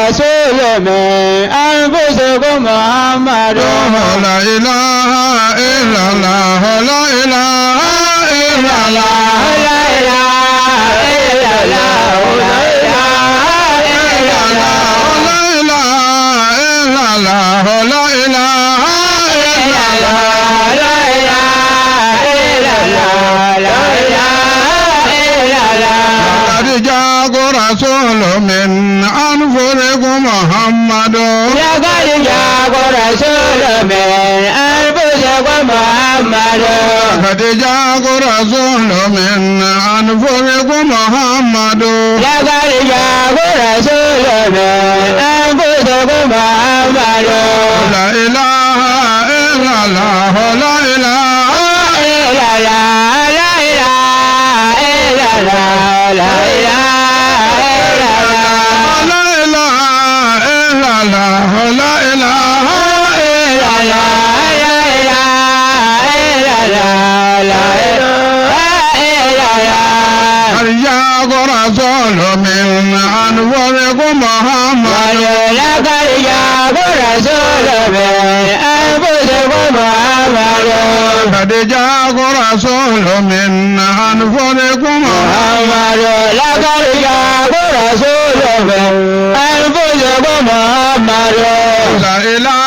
رسول من أنفسكم محمد لا إله إلا الله لا إله إلا الله لا إله إلا الله لا إله إلا الله لا إله إلا الله لا إله إلا الله لا إله إلا الله لا إله إلا الله قد جاءكم رسول من أنفسكم محمد لقد جاءكم رسول من أنفسكم محمد قد جاءكم رسول من أنفسكم محمد لقد جاءكم رسول من أنفسكم محمد لا إله إلا الله لا إله إلا الله لا إله إلا الله لا إله إلا الله لا إله إلا الله لا إله إلا الله لا إله إلا الله قد جاءكم رسول من أنفسكم محمد لقد جاءكم رسول من أنفسكم محمد قد جاءكم رسول من أنفسكم محمد لقد جاءكم رسول من أنفسكم محمد لا إله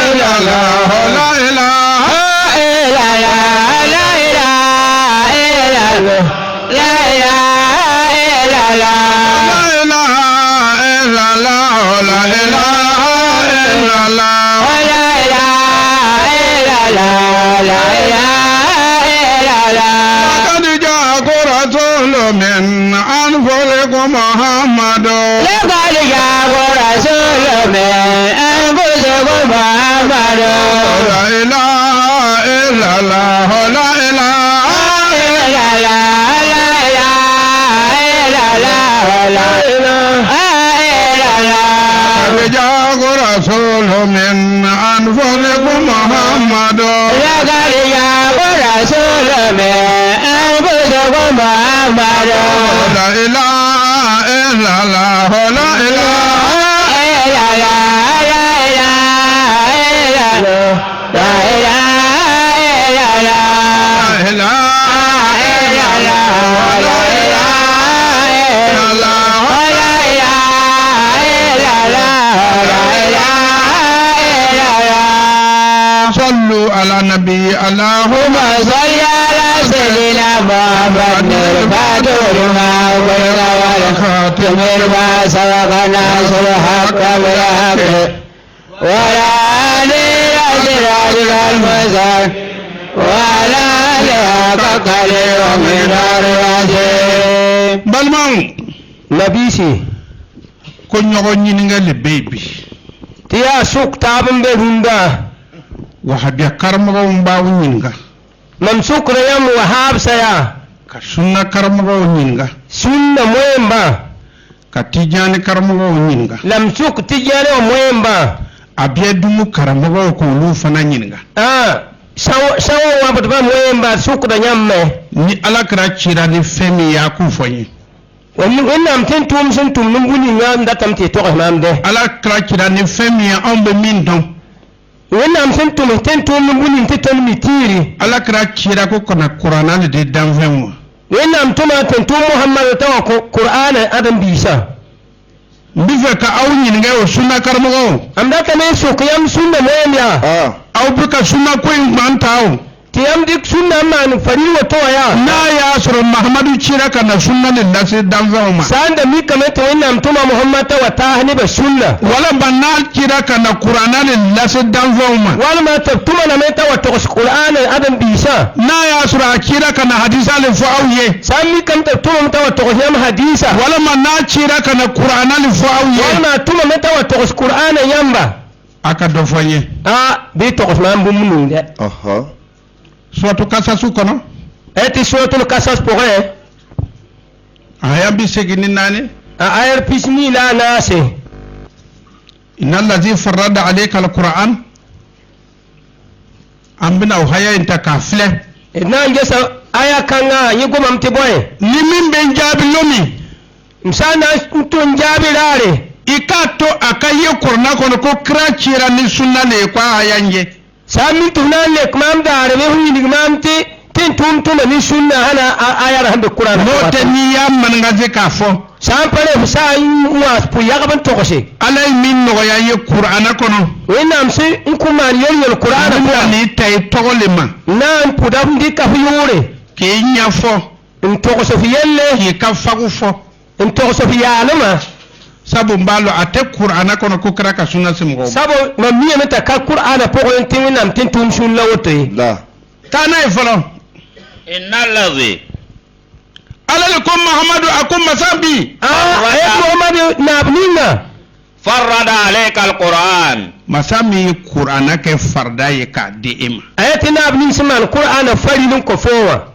إلا الله لا إله إلا الله لا إله إلا الله لا إله إلا الله لا إله إلا الله لا إله إلا الله لا إله إلا الله لا إله إلا الله قد جاءكم رسول من أنفسكم محمد لقد جاءكم رسول من أنفسكم محمد لا إله إلا الله لا إله إلا الله لا إله إلا الله لا إله إلا الله قد جاءكم رسول من أنفسكم محمد لقد جاءكم رسول من أنفسكم محمد لا إله إلا الله لا إله إلا الله لا إله إلا الله لا إله إلا الله لا إله لا إله إلا الله لا إله إلا الله لا إله إلا الله صلوا على النبي اللهم اللهم صل على سيدنا محمد الفاتح لما أغلق والخاتم لما سبق ناصر الحق بالحق وعلى آله صراطك المستقيم وعلى آله حق قدره ومقداره العظيم balimaw labisi ko ɲɔgɔn ɲiningali bɛ yen bi tiya suk tabin be runda wahabiya karamɔgɔw b'aw ɲininka mam sukra yam wahab saya ka sunna karamɔgɔw ɲininka sunna moyemba ka tijani karamɔgɔw ɲininka lam suk tijane o moyemba a bɛɛ dumu karamɔgɔw k'olu fana ɲininka sawo wa batba moyemba sukra nyamme ni ala kɛra cira ni fɛn min ye a k'u fɔ n ye wannam tin tum sun tum numbuni ngam datam te to mamde ala kɛra cira ni fɛn min ye anw bɛ min dɔn wannam sun tum tin tum numbuni te tan mitiri ala kɛra cira ko kana kuranna le de danfɛn ma wannam tuma tin tum muhammad tawa qur'ana adam bisa n bɛ fɛ ka aw ɲininka o sunna karamɔgɔw am da kane sukiyam sunna moyemya aw bɛ ka sunna ko in gban ta o tiyam dik sunna man fari wa to ya n'a y'a sɔrɔ mahamadu cira ka na sunna le lase danfɛnw ma sanda mi kamata wannam tuma muhammad tawa ta hani ba sunna wala ba n'a cira ka na kuranna le lase danfɛnw ma wala ma tabtuma na meta wa to qur'ana adam bisa n'a y'a sɔrɔ a cira ka na hadisa le fɔ aw ye sami kam tabtuma meta wa to yam hadisa wala ma n'a cira ka na kuranna le fɔ aw ye wala ma tuma meta wa to qur'ana yamba a ka dɔ fɔ n ye bi to man bum mun de suratu kasasu kɔnɔ eti suratul kasas pore aya bi segin ni naani ayar pisni la nase inna allazi farrada alayka alquran an bɛna o haya in ta k'a filɛ ina ngesa aya kanga yigo mamti boy ni min bɛ n jaabi lomi msana ntun jaabi rare ikato akaye kurna kono ko krachira ni sunna le kwa ayanje samin tunan le kmam dare be hunni gmamti tin tum tum ni sunna hana ayar hambe qur'an mote ni yam man ngaze ka fo sampale fusa wa pu yagaban tokose alay min no ya ye qur'ana kono wenam se nkuman yel qur'an ni tay togolema nan pudam di ka yure ke nya fo ntokose fi yelle ki ka fagu fo ntokose fi yalama sabu mbalo ate qur'ana kono ko kraka sunna simgo sabu mamiya meta ka qur'ana po en tinam tin tum sunna wote la kana e folo innal ladhi alaikum muhammadu akum masabi muhammadu nabnina farrada alayka alquran masami qur'ana ke farda ye ka diima ayati nabnin siman qur'ana faridun ko fowa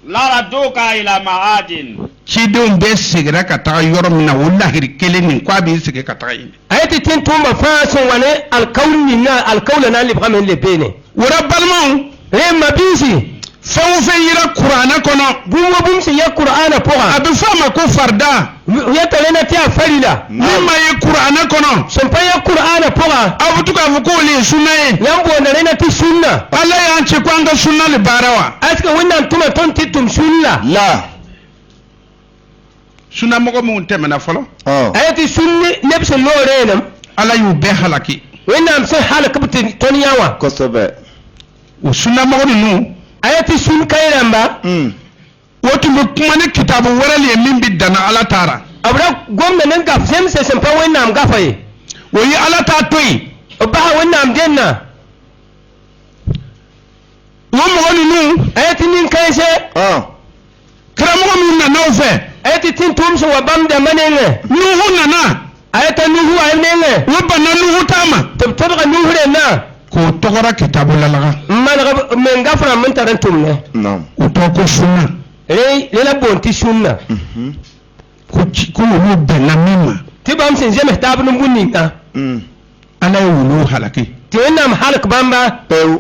la raduka ila ma'adin chidum be sigira ka ta yorom na wallahi kelenin kwa bi sige ka ta yin ayati tin tumba fason wane alqawli na alqawla li bagamen le bene wara balmon re mabisi fawu fe yira qur'ana kono bumwa bumsi ya qur'ana poga abi fama ko farda yata lena tia farida mimma ye qur'ana kono sompa ya qur'ana poga abutuka vukuli sunnaye yambo na lena ti sunna alla yanche kwanga sunna le barawa aska wannan tuma ton titum sunna la sunna mogo mun temena folo ayati sunni nebse lorenam alla yu be halaki wannan sai halaka butin ton yawa kosobe sunna mogo nu ayati sun kayramba wotu mu kuma ne kitabu warali e min bidana ala tara abra gomna nan gaf sem se sempa wannan gafaye woyi ala ta toyi ba wannan denna wo mo nu ayati nin kayse kramo mun na nawfe ayati tin tumso wa bamda manene nuhu nana ayata nuhu ayne wo banna nuhu tama tabtada nuhu na ko togora kitabu lalaga man men gafra mun taran tumne no o to ko sunna le la bonti sunna ko no benna mima tibam sen jeme tabnu bunninga ala wulu halaki ti wannan halak bamba pew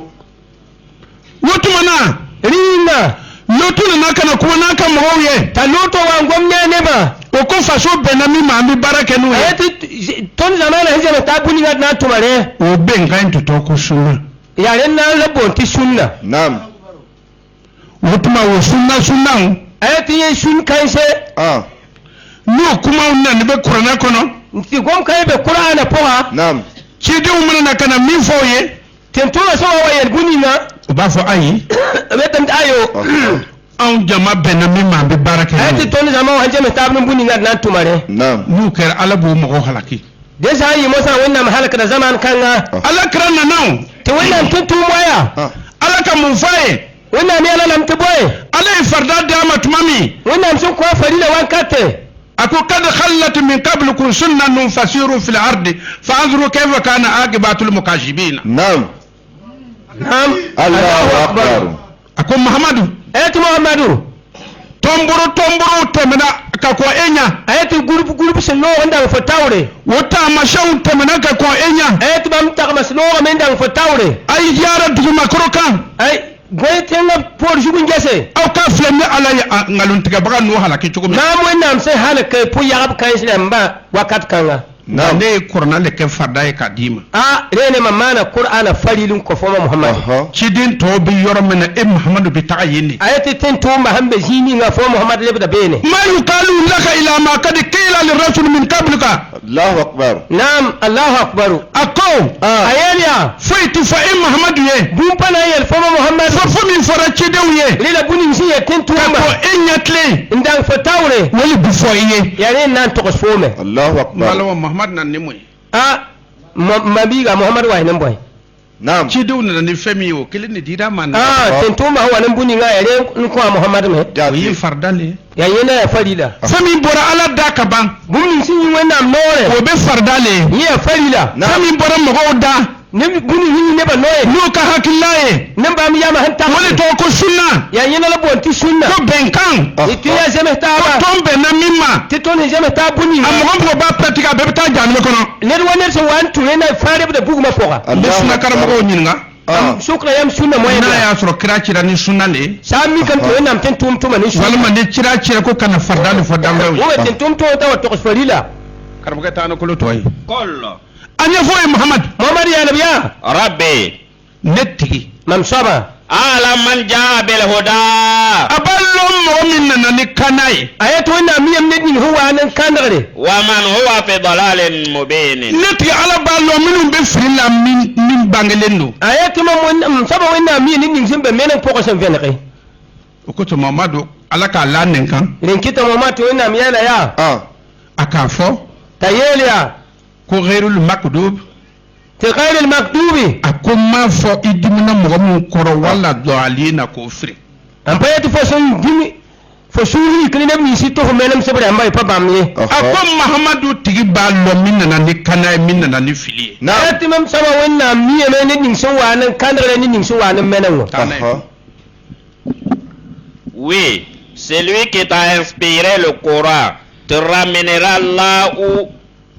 wotu mana rinna lotu na kana kuma na kan mawoye ta loto wa ngomnya ne ba o ko faso benna mima ambi barake nu ayati ton zamana hijama tabuni na tumare o benga to ko sunna yaren na la bonti sunna nam wotuma wo sunna ayati ye sun kaise no kuma unna ne be qur'ana kono nti gon kai be qur'ana poha nam chidi umana na kana mi foye tentula so wa yel bunina ba fo ayi betam ayo an jama benna mi ma be baraka ayati ton zama wa jama tabnu bunina na tumare nam nu ker ala bo mo halaki deja yi mosa wannan halaka da zaman kanga ala kranna naw te wannan tuntu moya ala ka mun faye wannan ne ala lam tiboy ala farda da matmami wannan sun ko farila wankate ako kad khallat min qablikum sunnatun fasiru fil ardi fa'anzuru kayfa kana aqibatul mukashibin nam Allahu akbar ako muhammadu muhammadu tomboro temena ka ko enya ayati group sino wanda fa tawre wota mashaw temena ka ko enya ayati bam ta masno men dan fa tawre ay yara du makro kan ay goytenga por jugun gese aw ka flemme ala ngalun tiga baga no halaki chugum nam wenam se halaka pu yagab kan islamba wakat kanga ne qur'an le ke farda e kadima rene mamana qur'ana farilun ko foma muhammad chidin to bi yoromena e muhammad bi ta'yini ayati tin to mahambe jini nga foma muhammad lebda bene ma yuqalu laka ila ma qad qila lirrasul min qablika Allahu akbar nam Allahu akbar ako ayeliya faitu fa in muhammad ye bum pana yel foma muhammad fo min fara chidew ye lila bunin si yetin to ko enyatle ndan fa tawre wali bu foye yare nan to fome Allahu akbar malawa muhammad nan ni moy mabiga muhammad wa nan boy naam chidew na ni femi o kilini dida man tentuma huwa nan bunin ga yare ko muhammad me yi fardale ya yena ya farida femi bora ala daka ban bunin si wannan nore ko be fardale yi ya farida femi bora mo da ne bunin hin ne ba noye no ka hakillaye nan ba mu yama hanta wali to ko sunna ya yena la bonti sunna ko benkan itu ya zeme taba tombe na mimma titon ne zeme ta bunin am ko ba pratika be ta janne kono ne wonne so wan tu ne faare da buguma foga bisna karamo ko nyinga shukra yam sunna moy na ya soro kira kira ni sunna le sami kan to nam ten tum ni sunna walma ne kira kira ko kana fardal fardal wo ten tum to ta to farila karamɔgɔ taa ni kolo tɔ ye قل an ɲɛfɔ ye muhamadu muhammad ya nabiya ربي ne tigi mam saba أعلم من جاء بالهدى a b'a lɔn mɔgɔ min nana ni kana ye ayatu inna miyam nedin huwa nan kandare ومن هو في ضلال مبين ne tigi ala b'a lɔn minnu bɛ fili la min bangelen don ayatu mam saba inna miyam nedin simbe menen poko sem fenake o ko to mamadu ala k'a la nin kan ren kita muhammad inna miyala ya a k'a fɔ tayeliya ko ghairul makdub ti ghairil maktubi a ko m'a fɔ i dimina mɔgɔ min kɔrɔ wala dɔɔlina k'o firi an payati fo son dimi fo suri kini ne mi sito fo menam sebre amba pa bamye a ko mahamadu tigi b'a lɔn min nana ni kana ye min nana ni fili ye ayati mam saba inna miyam nedin so wa nan kandare nedin so wa nan menen Oui, celui qui t'a inspiré le Coran te ramènera là où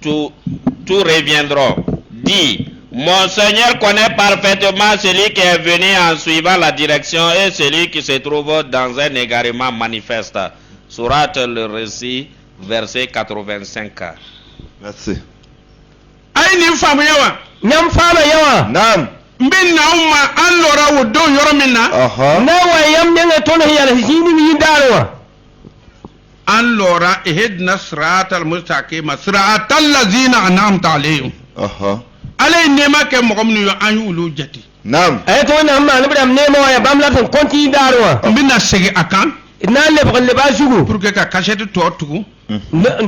tu reviendras. Dis, mon Seigneur connaît parfaitement celui qui est venu en suivant la direction et celui qui se trouve dans un égarement manifeste. Sourate le récit, verset 85. Merci. ayi nin faamuya wa nyam fama yawa Naam. n bɛ n'aw ma an lɔra o don yɔrɔ min na na wa yam nyanga tono yala hini mi darwa an lɔra ihdina siratal mustaqima siratal lazina an'amta alayhim ala ye nɛɛma kɛ mɔgɔ minnu ye an y'olu jate Naam. ayatu inna amma nabram nema wa bamla ton konti darwa n bɛna segin a kan na le ba sugu pour que ka kasɛti tɔ tugu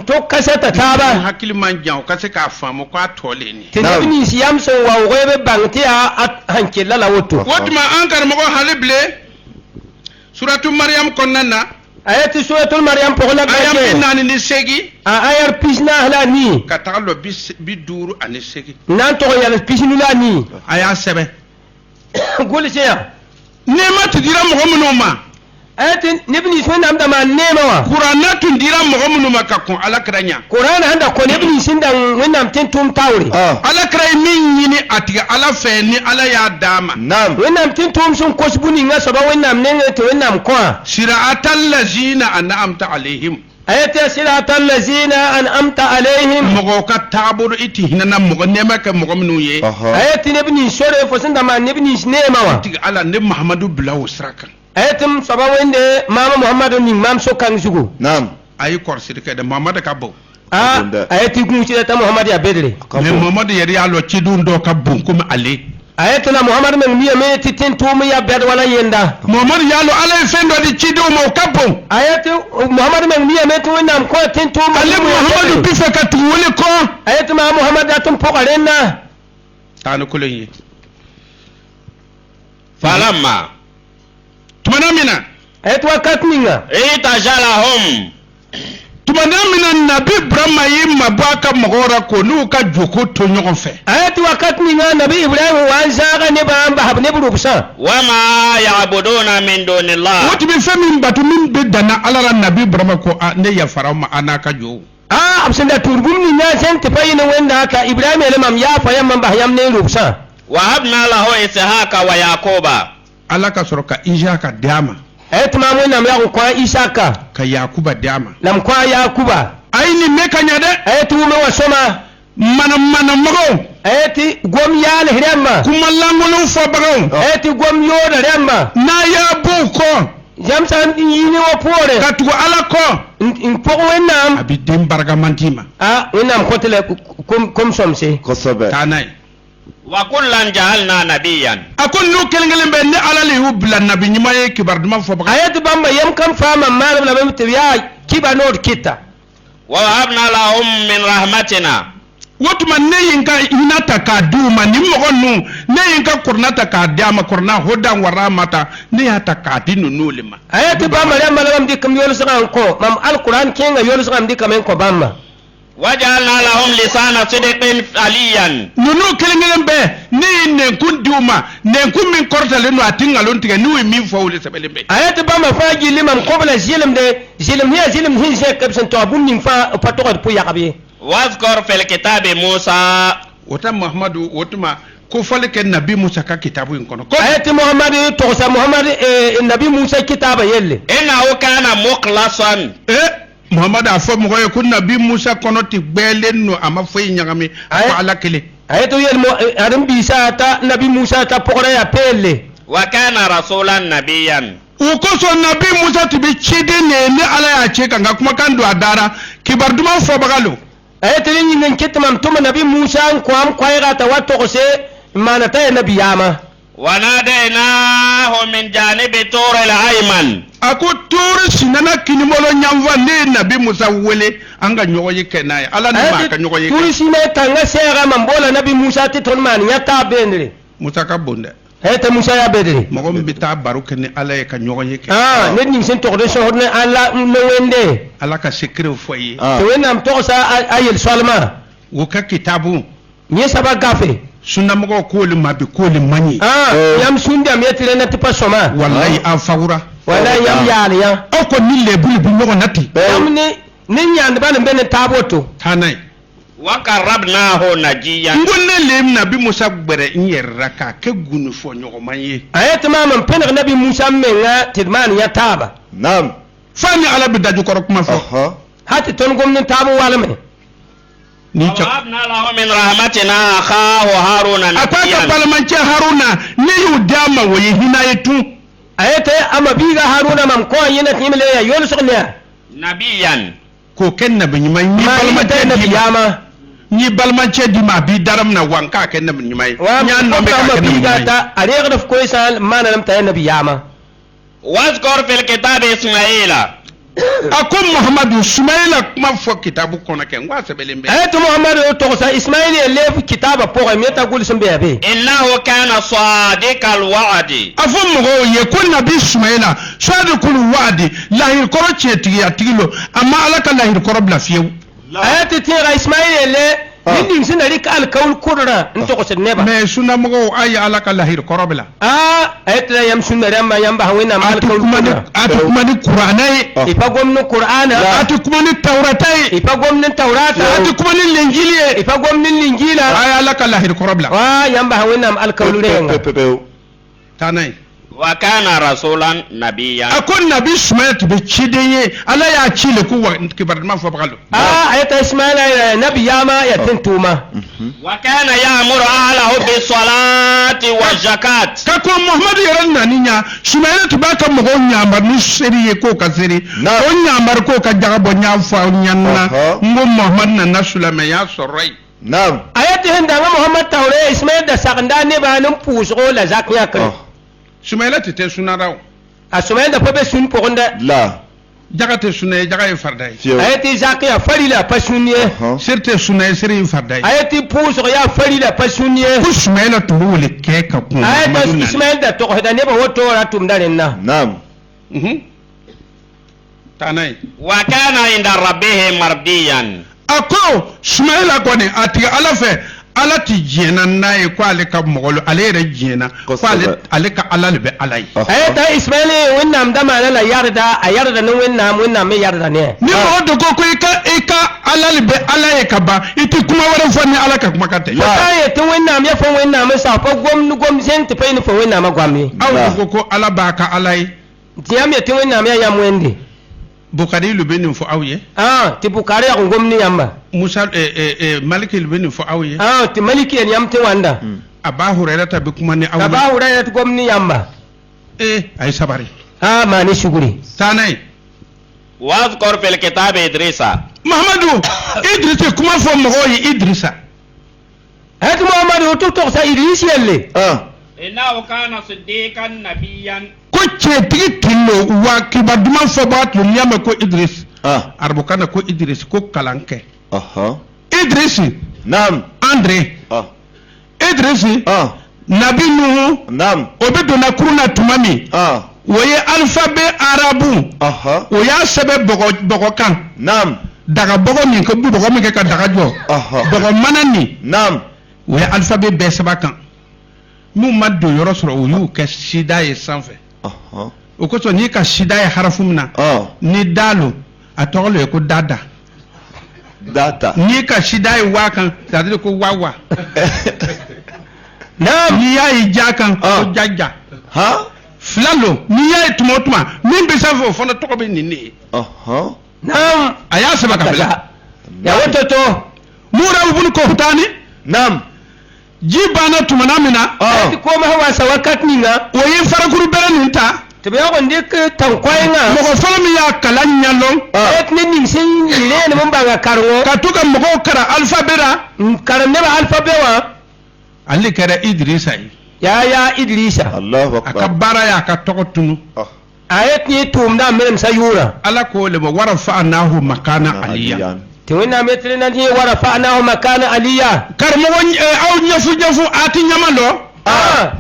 to kasata taba hakili man jan o ka se k'a faamu k'a tɔlen ni tinabini siyam so wa webe bangti a hanke lala woto o tuma an karamɔgɔ hali bile suratu mariyam kɔnɔna na ayati suratul maryam pogla aya gaje bi naani ni segi a ayar pisna hala ni ka taga lɔ bi duuru ani segi nan to yala pisnu la ni a y'a sɛbɛn gol seya nɛɛma tun dira mɔgɔ minnu ma ayati nebni sunna amda ma nema wa kuranna tun dira mɔgɔ minnu ma ka kɔn alakira ɲa qur'an handa ko nebni sindan wenam tentum tawri alakira ye min ɲini a tigɛ ala fɛ ni ala y'a d'a ma Naam. wenam tentum sun kosbuni nga saba wenam nenge to wenam ko siraatal lazina an'amta alayhim ayati siratal lazina an'amta alaihim mɔgɔ ka taabolo i ti hinɛna mɔgɔ nɛɛma kɛ mɔgɔ minnu ye ayati nebni sore fo sinda ma nebni nema wa tigi ala ne mahamadu bila o sira kan ayatum saba wende mama muhammadu ni mam so kan sugu Naam. a yi kɔrɔsiri kɛ dɛ mahamadu ka bon ayati gunci ta muhammad ya bedre mɛ mahamadu yɛrɛ y'a lɔ cidenw dɔw ka bon komi ale ayatuna muhammad men miya me titin tumi ya bed wala yenda mahamadu y'a lɔ ala ye fɛn dɔ di cidenw ma o ka bon ayatu muhammad men miya me tu nam ko tin tumi ale mahamadu bi fɛ ka tugu wele kɔ ayatu ma muhammad atum pokarenna taa ni kolon ye Falamma tumana min na ayatu wakatninga itajalahum tumana min na nabi burama y'i mabɔ a ka mɔgɔw la ko n'u ka joko to ɲɔgɔn fɛ ayatu wakatninga nabi ibrahim wa zaga ne ba amba habne burubsa wama ya'buduna min dunillah. o tun bɛ fɛn min bato min bɛ danna ala la nabi burama ko ne yafara ma a n'a ka jo absenda turbum ni nya sen te payine wenda ka ibrahim ele mam ya fa yam ba yam ne rubsa wa habna lahu ishaqa wa yaquba. ala ka sɔrɔ ka isaka d'a ma ayatu ma mo nam ya ko isaka ka yakuba d'a ma nam ko yakuba a ye nin mɛn ka ɲɛ dɛ ayatu me wasoma mana mɔgɔw ayati gom yal hiremma kuma lankolon fɔbagaw ayati gom yoda remma n'a y'a bɔ u kɔ jamsan yini wo pore ka tugu ala kɔ in pogo wennam a bɛ den barikaman d'i ma wennam kotele kom somse Kosɛbɛ. taa n'a ye wa kullan ja'alna nabiyyan. a ko ninnu kelen kelen bɛ ne ala le y'u bila nabi ɲuman ye kibaru duman fɔbaga ayati bamba yam kam fama malam la bam ya kiba nod kita wa habna lahum min rahmatina. o tuma ne ye n ka hinɛ ta k'a di u ma nin mɔgɔ ninnu ne ye n ka kuruna ta k'a di a ma kuruna hodan waramata ne y'a ta k'a di ninnu le ma ayati bamba yam malam di kam yol sagan ko mam alquran kenga yol sagan di kamen ko bamba waja'alna lahum lisana sidqin aliyan. ninnu kelen kelen bɛɛ ne ye nɛnkun di u ma nɛnkun min kɔrɔtalen don a ti nkalon tigɛ n'u ye min fɔ o le sɛbɛnlen bɛ ayati bamba fa jili mam ko bala zilim de zilim hiya zilim hin se kabsan to abun nin fa patogo pu yakabe wazkur fil kitabi Musa. o ta muhamadu o tuma ko fɔli kɛ nabi musa ka kitabu in kɔnɔ ko ayati muhammad to sa muhammad nabi musa kitaba yelle innahu kana mukhlasan. Muhammad a fɔ mɔgɔ ye ko nabi Musa kɔnɔ tɛ gbɛɛlen no a ma foyi ɲagami ko ala kelen. Ayeto yel mo adam bisa ta nabi Musa ta pokora ya pelle. Wa kana rasulan nabiyan. O kosɔn nabi Musa tun bɛ ciden de ye ni ala y'a cɛ kan nka kumakan don a dara kibaru duman fɔbaga lo. Ayeto yin nin kitman tuma nabi Musa ko am kwayra ta wato ko se manata ya nabi yama. Wa nadainahu min janibi tur al-ayman. A ko turu sinana kinimolo ɲanfa ne ye nabi Musa wele an ka ɲɔgɔn ye kɛ n'a ye ala ni maa ka ɲɔgɔn ye kɛ. Turu sine tanga sera man bola nabi Musa ti ton man ya ta bendre. Musa ka bon dɛ. Ayeta Musa ya bedre. Mɔgɔ min bɛ taa baro kɛ ni ala ye ka ɲɔgɔn ye kɛ. Ne ni sen tɔgɔ de so ne ala no wende. Ala ka secret fɔ ye. To wenam tɔgɔ sa ayel salma. O ka kitabu. Nye saba gafe. Sunnamɔgɔw k'olu ma bi k'olu man ɲi. Yam sundam yetire na tipa soma. Wallahi an fagura. Wallahi yam yaali ya. Aw ko ni lebulu bi ɲɔgɔn na ten. Yam ni nyaandba ne bene taboto. Taa n'a ye. Wa qarrabnahu najiyan. N ko ne le nabi Musa gbɛrɛ n yɛrɛ la k'a kɛ guni fɔ ɲɔgɔnman ye. Ayeta mamam peneg nabi Musa menga tidman ya taba. Naam. Fa ni ala bɛ dajukɔrɔ kuma fɔ. Hati ton gom ni tabu walame. Ni cɛ. Wahabna lahu min rahmatina akhahu Haruna A ko a ka nabiyan. balimancɛ Haruna ne y'u d'a ma o ye hinɛ ye tun. Ayeta ama biga Haruna mam ko yena timle ya yol sognya. Nabiyan. K'o kɛ nabi ɲuman ye. Ma yeta nabi yama. Ni balimancɛ di ma a b'i daram na wa n k'a kɛ nabi ɲuman ye. Wa N y'a nɔ bɛ k'a kɛ nabi ɲuman ye. ta ariga da ko isa manam ta nabi yama. Wazkur fil kitabi Ismaila. A ko Muhammadu Sumayila kuma fɔ kitabu kɔnɔ kɛ n ko a sɛbɛnlen bɛ. Ayeta Muhammad to sa Ismail le kitaba po mi ta gul sembe be. Innahu kana sadiqal wa'di. A fɔ mɔgɔw ye ko nabi Sumayila sadiqul wa'di lahir kɔrɔ tiɲɛtigiya tigi lo a ma ala ka lahir kɔrɔ bila fiyewu. Ayeta tira Ismail le Nindi sinari ka alkaul kurra nto ko neba. Mais sunna mɔgɔw a ye ala ka lahir kɔrɔ bila. Ayeta yam sunnari amma yam ba hawina ma alkaul kurra. A tɛ kuma ni Kur'ana ye. Ipa gomno Qur'ana. A tɛ kuma ni Tawrata ye. Ipa gomno Tawrata. A tɛ kuma ni Linjili ye. Ipa gomno Linjila. A ye ala ka lahir kɔrɔ bila. Wa yam ba hawina ma alkaul renga. Taa n'a ye. Wa kana rasulan nabiyan. A ko nabi Sumayila tun bɛ ciden ye ala y'a ci le ko kibaru duman fɔbaga lo. Ayeta Ismaila nabi yama ya tentuma. Wa kana ya'muru ahlahu bis salati wa zakat. Ka ko Muhammadu yɛrɛ nani ɲa Sumayila tun b'a ka mɔgɔw ɲamar ni seri ye k'o ka seri. O ɲamar k'o ka jaga bɔ n y'a fɔ aw ɲɛna n ko Muhammadu nana Sulamɛ y'a sɔrɔ yen. Naam. Ayeta hindanga Muhammad tawre Ismail da saganda ne ba nan pusgo la zakya kan. Sumayila tɛ sunara o. A Sumayila da fa be sun pogonda. La. Jaga tɛ sunna ye jaga ye farda ye. Ayeti zakya fari la pasunye. Seri tɛ sunna ye seri ye farda ye. Ayeti pusgo ya fari la pasunye. Ko Sumayila tun b'o le kɛ ka kun. Ayeta Ismail da to da ne ba woto ra tum da na. Naam. Taa n'a ye. Wa kana inda rabbihi mardiyan. A ko Sumayila kɔni a tigi ala fɛ ala ti diɲɛna n'a ye ko ale ka mɔgɔ lo ale yɛrɛ diɲɛna ko ale ka ala le bɛ ala ye. Ayeta Ismail wennam da ma la yarda a yarda no wennam me yarda ne. Ni mɔgɔ do ko i ka ala le bɛ ala ye ka ban i ti kuma wɛrɛ fɔ ni ala ka kuma ka tɛ. Aye to wennam ya fɔ wennam sa fa gom sen te fa ni fɔ wennam gwamni. Aw ko ala b'a ka ala ye. Tiyam ya te wennam ya yam wende. Bukari lu bɛ nin fɔ aw ye. Ti Bukari ya ngomni yamba. Musa Maliki lu bɛ nin fɔ aw ye. Ti Maliki en yam te wanda. Aba Hurairah ta bɛ kuma ni aw ye. Aba Hurairah ta gomni yamba. Ay sabari. Ma ni shuguri. Tanai. Wazkur fil kitabi Idrisa. Muhammadu Idrisa kuma fɔ mɔgɔw ye Idrisa. Hadi Muhammadu to sa Idris yalle. Innahu kana siddiqan nabiyyan. Ko cɛtigi tillo wa kibaru duman fɔbaga tun n'i y'a mɛn ko Idris. Arabukan na ko Idris ko kalan kɛ. Idris. Naam. Andre. Idris. Nabi Nuhu. Naam. O bɛ donna kurun na tuma min. O ye alphabet arabu. O y'a sɛbɛn bɔgɔ kan. Naam. Daga bɔgɔ min ko bɔgɔ min kɛ ka daga jɔ. Bɔgɔ mana nin. Naam. O ye alphabet bɛɛ sɛbɛn kan. N'u ma don yɔrɔ sɔrɔ o y'u kɛ sida ye sanfɛ. O kosɔn n'i ka sida ye harafu min na. Ni dalo a tɔgɔ lo ye ko dada. Data. N'i ka sida ye waa kan c'est à dire ko wawa. N'i y'a ye ja kan ko jaja. Fila lo n'i y'a ye tuma o tuma min bɛ sanfɛ o fana tɔgɔ bɛ nin de ye. Naam. aya saba kabila Ya wototo. mura ibn kohtani Naam. jibana tumana mina Ti ko ma hawa sa wakat ninga. oyi farakuru bere ninta To be on dik tankwai nga. mogo folo mi ya kalan nyalong Et ni ning sin ile ne mun banga karwo. katuka mogo kara alfabera Karam ne ba alphabet wa. ali kara idrisa yi Ya Idrisa. Allahu aka akbar. bara ya ka togo tunu Ayet ni tum da men sayura. ala ko le wara fa'anahu makana aliya To ina metre na ni wara fa'nahu makana aliya. karmo won aw nyafu ati nyamalo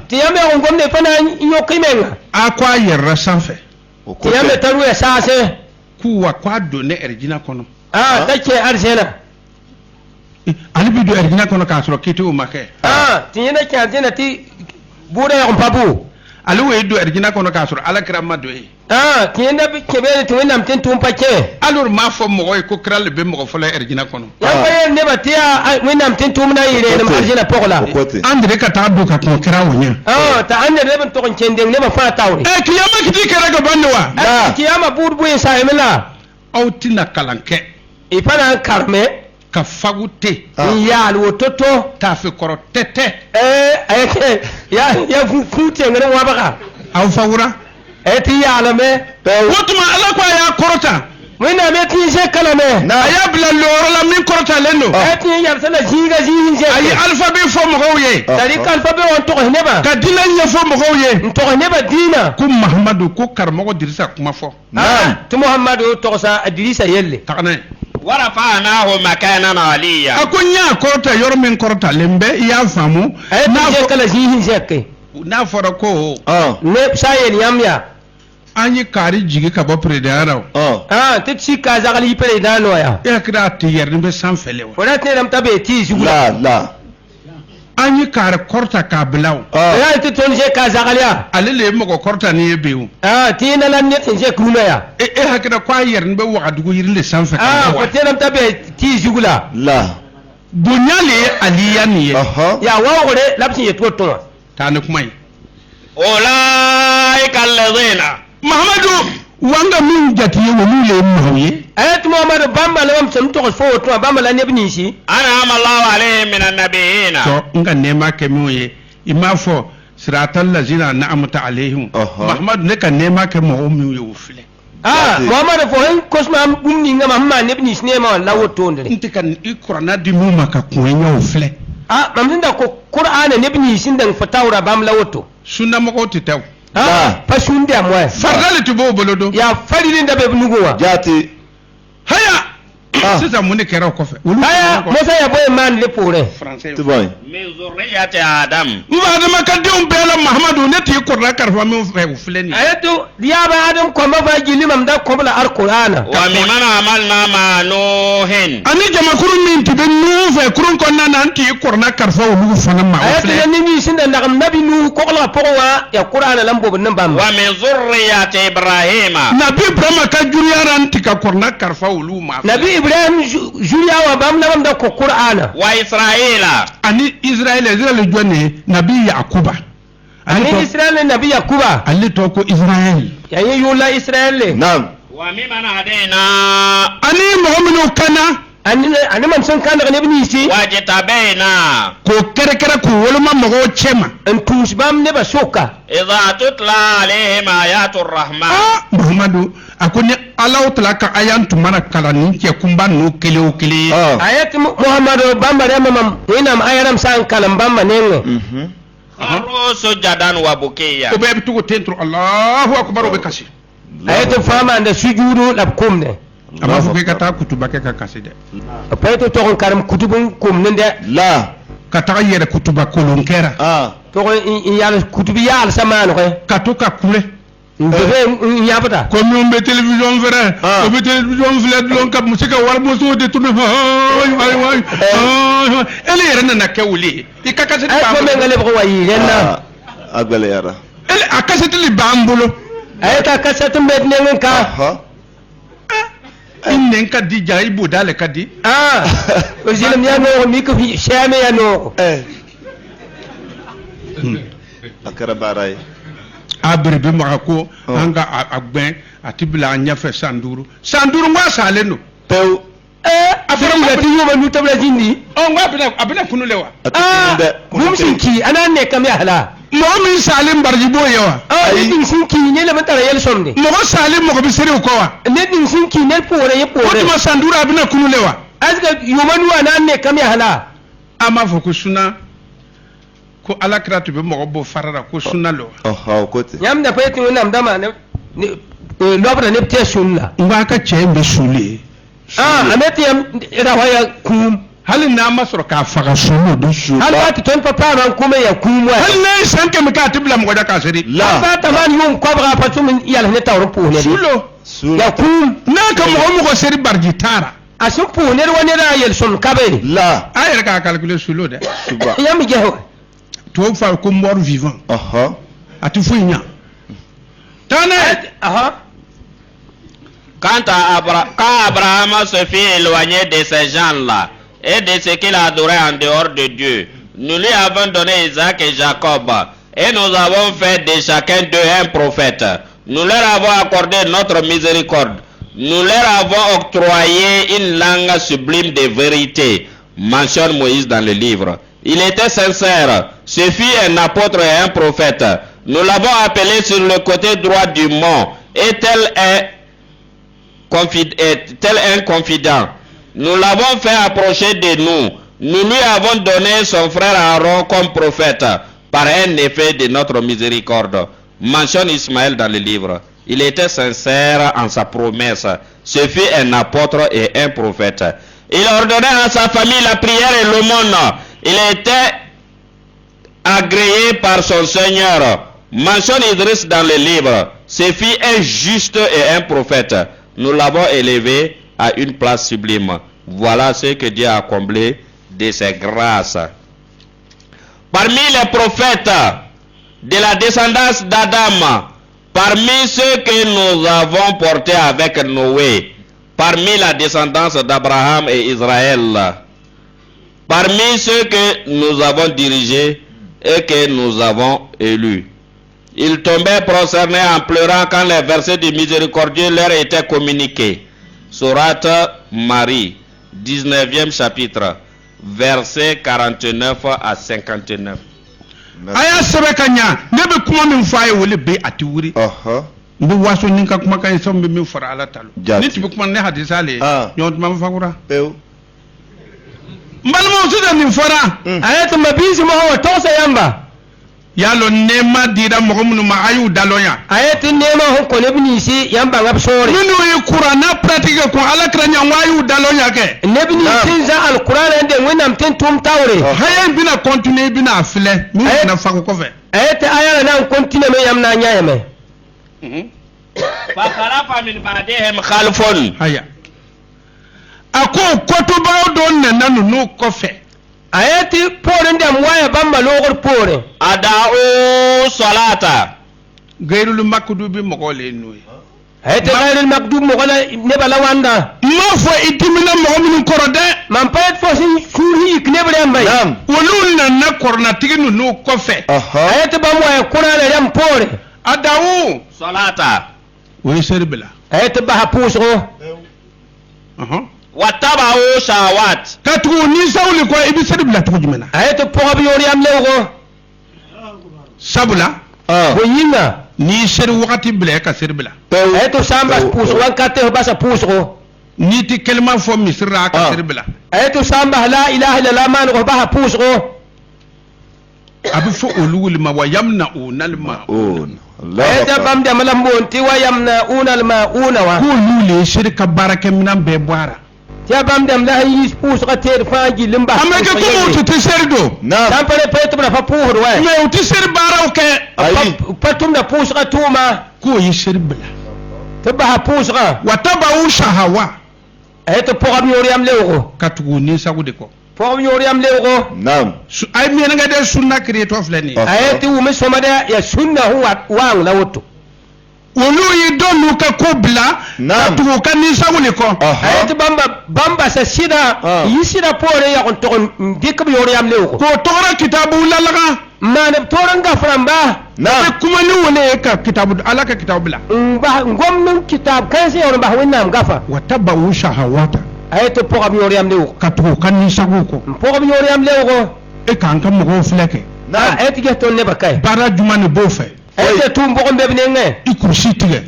Ti yame on gomne fana yokimenga. akwa yerra sanfe Ti yame taru ya sase. kuwa kwa done erjina kono Take arsena. ali bido erjina kono ka soro kiti umake Ti yana kyanzena ti bude ya mpabu. ali we do erjina kono ka soro ala kramma do e Ti yana bi kebere ti wena mtin tumpache. alur ma fo mo ko kral be mo fo la erjina kono Ya baye ne batia wena mtin tumna ire ne arsena pokola. Kote. andre ka ta do ka ko kra wonya Ta ande ne ban to kende ne ba fa tawri. e kiyama kiti kara ga banwa Kiyama budu sa emela. autina kalanke Ifana karme. ka fagute Ya alwototo. ta fi koro tete Ayake ya fute ngere wabaka. aw fawura Ti ya alame. wotuma ala ko ya korota Wena me ti se kalame. aya bila loro la min korota leno Ti ya sala jinga jinje. ayi alphabet fo mo ye Dari alphabet on to neba. ka dina nya fo mo ye To neba dina. ku mahamadu ku karmo dirisa kuma fo Tu Muhammadu to sa Idrisa yelle. takana ورفعناه مكانا عليا akunya korota yor min korota lembe ya famu Na je kala jinje ke. na fora ko Ne sayen yamya. anyi kari jigi ka bo predara Ti ci ka zagali pere da noya. ya kira ti yerni be san fele wa Wala te ram tabe ti zugula. La. anyi kari korta ka bilaw Ya ti ton je ka zagalia. ale le mo ko korta ni bewu Ti na lan ne tin je kuma ya. e hakira kwa yerni be wa dugu yirle san fe ka Ko wa te ram tabe ti zugula. La. dunyale aliya ni ye Ya wa gore lapsin ye to to. ta ne kuma yi أولئك الذين mahamadu wanga min jati ye wo mu le mu ye Ayat Muhammadu bamba la wam sam to fo to bamba la ne bini shi. أنعم الله عليهم من النبيين to nga nema ke mu ye ima fo siratal lazina na'amta alaihim mahamadu ne ka nema ke mo mu ye wo file Muhammadu fo hen kosma bumni ngama hamma ne bini shi ne ma la woto ndere. nti kan ikurana di mu maka kuenya wo file Mamsin da ko Qur'ana ne bini shi dan fatawra bam la woto. sunna mo ko titaw Fa shun da mo. fardale to bo bolodo Ya fadilin da be nugowa. Jati. haya sisa mun ne kera ko fe Aya Musa ya boye man le pore. français Tuboy. من ذرية آدم ba da makadin bela mahamadu ne ti kurra karfa min fe wo file ni Ayatu ya ba adam ko ma ba gilimam da ko bla Qur'ana. وممن عملنا مع نوح ani jama kurun min ti be nu fe kurun ko nan an ti kurna karfa wo fana ma wo Ayatu file ne ni sin da ndam nabi nu ko la powa ya Qur'ana lambo nan bam. ومن ذرية إبراهيم nabi ibrahim ka juriyaran ti ka kurna karfa wo ma Nabi Ibrahim juriya wa bam na bam da ko Qur'ana. وإسرائيل ani israel jone nabi yakuba Ani Israel nabi Yakuba. ali to ko israel Yayi yula Israel. Naam. وممن هدينا ani muhammadu kana Ani man san kan da ne bini shi. واجتبينا ko kere kere ko wolma mago chema An tus bam ne ba soka. إذا تتلى عليهم آيات الرحمن muhammadu akoni alaw tala ka ayan tumana kalani ke kumba no kele o kele Ayat Muhammadu bamba da mamam. Ina ma ayaram san kalam bamba ne. خروا سجدا وبكيا o be tugo tentro allahu akbar o be kasi Ayat fama da sujudu labkum ne. amma fu ka ta kutuba ke ka kasi de Paito to kon karam kutubun kum ne de. La. ka ta yere kutuba kolon kera To kon yal kutubi yal sama no ko. ka to ka kule Ndebe nyabata. ko mi be television fere o be television fere don ka musika war mo so de tunu ay ele yere na ke wuli i ka kasi Ay ko men ngale ko wayi lenna. Agbale yara. ele akaseti li bambulo Ayata kasatu med ne ka. innen ka di jayi budale ka di Uzilim ya no mi ko fi shame ya no. Akara baray. abrebe mako anga agben atibla anya fe sanduru ngwa saleno Peu. afra mu lati yoma nu tabla jindi ngwa abina kunulewa mumsinki anane kam ya hala mo min salim barjibo yawa din sinki ne le matara yel somde mo salim mo bisiri ko wa ne din sinki ne pore ye pore ko ma sandura abina kunulewa azga yoma nu anane kam ya hala ama fo ko suna ko alakra to be mo bo farara ko suna lo Kote. yam da payeti wonam dama ne lobra ne te sunna ngwa ka chembe sule ameti yam rawaya kum halin na masoro ka faga sunu do su hal ba ti ton papa ran kuma ya kum wa hal ne sanke mi ka tibla mo da ka seri la ba ta man yum kwabra patumin yal ne tawro puhne sulo ya kum na ka mo seri barji tara asun puhne woni ra yel sun kabeni La. ayere ka calculer sulo de Suba. yam jeho to fa ko mort vivant ati fuinya tane Quand Abraham se fit éloigner de ces gens-là et de ce qu'il adorait en dehors de Dieu, nous lui avons donné Isaac et Jacob et nous avons fait de chacun d'eux un prophète. Nous leur avons accordé notre miséricorde. Nous leur avons octroyé une langue sublime de vérité, mentionne Moïse dans le livre. Il était sincère, ce fut un apôtre et un prophète. Nous l'avons appelé sur le côté droit du mont et tel un confident. Nous l'avons fait approcher de nous. Nous lui avons donné son frère Aaron comme prophète par un effet de notre miséricorde. Mentionne Ismaël dans le livre. Il était sincère en sa promesse. Ce fut un apôtre et un prophète. Il ordonnait à sa famille la prière et l'aumône. Il était agréé par son Seigneur. Mentionne Idriss dans le livre. Ce fut un juste et un prophète. Nous l'avons élevé à une place sublime. Voilà ce que Dieu a comblé de ses grâces. Parmi les prophètes de la descendance d'Adam, parmi ceux que nous avons portés avec Noé, parmi la descendance d'Abraham et Israël, parmi ceux que nous avons dirigés et que nous avons élus. Ils tombaient prosternés en pleurant quand les versets du miséricordieux leur étaient communiqués. Sourate Marie, 19e chapitre, versets 49 à 59. aya sebe kanya ne be kuma min faye wole be atiwuri mbi waso ninka kuma kan so mbi min fara ala talo ni tibi kuma ne hadisa le yon ma fakura Peu. mbalmo suda min fara ayatu mabisi mo ho tosa yamba yalo nema dira mo mun ma ayu dalonya ayatu nema ho ko lebni si yamba ngab sore minu yi qur'ana pratique ko ala kranya wayu dalonya ke nebni sin za alquran ende wenam ten tum tawre hayen bina continuer bina afile mi na fako ko fe ayatu ayala nan continue me yamna nyaayame فخلف من بعدهم خلف haya ako kotuba don nanu no ko fe ayati pore ndam waya bamba logor pore أدعوا صلاة gairul makdu bi mo le noy ayati gairul makdub mo gala nebala wanda ma fo itimina mo min korode man payet fo sin suri iknebre ambay wolun na korna tiginu no ko fe ayati bam waya kurale yam pore adawu صلاة we serbila ayati baha pusgo واتبعوا شهوات katu ni sawli ko ibi serbila to jumena ayati pogo bi yori am lewgo sabula boyinga ni ser wakati bile ka serbila ayati samba pusgo wankate basa pusgo ni ti kelma fo misra ka serbila ayati samba la ilaha illa man go baha pusgo abi fo olul ma wa yamna unal ma ayati bam de malam bonti wa yamna unal mauna wa ko lule shirka baraka minan be boara ya bam dem la yis pusgo ter faji limba ameke ko mo ti serdo dan pare petu na fa puhur wa me ti ser bara o ke patum da pusgo tuma ko yi serbila to baha pusgo watabawu shahawa ayati pogo bi yori am lewgo katu ni sagude ko pogo bi yori am lewgo ay mi nga de sunna creator flani ayati wumi somada ya sunna huwa wa la woto olu yi donu ka ko bila Naam. to kan ni sagule ko ayati bamba sa sida yisida pore ya on to dikam yoro yam lew ko ko tora kitabu lalaga man toran gafran ba Naam. kuma ni wone ka kitabu alaka kitabu bila ba ngom kitab kan se yoro ba wonnam gafa wa tabu shahawata ayati pogam yoro yam lew ka to kan ni sagu ko pogam yoro yam lew ko e kan kam mo fleke Naam. ayati geton ne bakay bara jumani bo fe ayati tum bogom be ne i kursi tige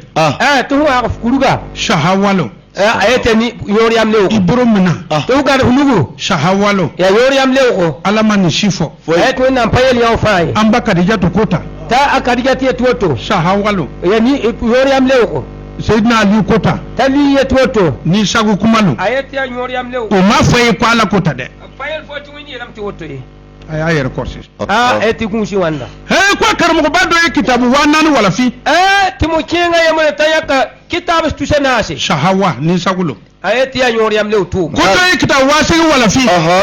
to wa kuruga shahawalo ayati ni yoro yam lew ko ibro mina to ga hulugu shahawalo ya yoro yam lew ko alama ni shifo ayati wonnam payel yaw fay amba kadija to kota ta akadija ti toto shahawalo ya ni yoro yam lew ko sayyidina ali kota tali yetoto ni sagu kumalu ayati ya yoro yam lew o ma fay ko ala kota de payel foti woni ram ti woto yi aya yer korsi eti kunshi wanda he ko karmo ko bado e kitabu wanani wala fi timo kinga yamone tayaka kitabu tusenasi shahawa ni sagulo ayati ya yoro yam lew tu ko to e kitabu wasi wala fi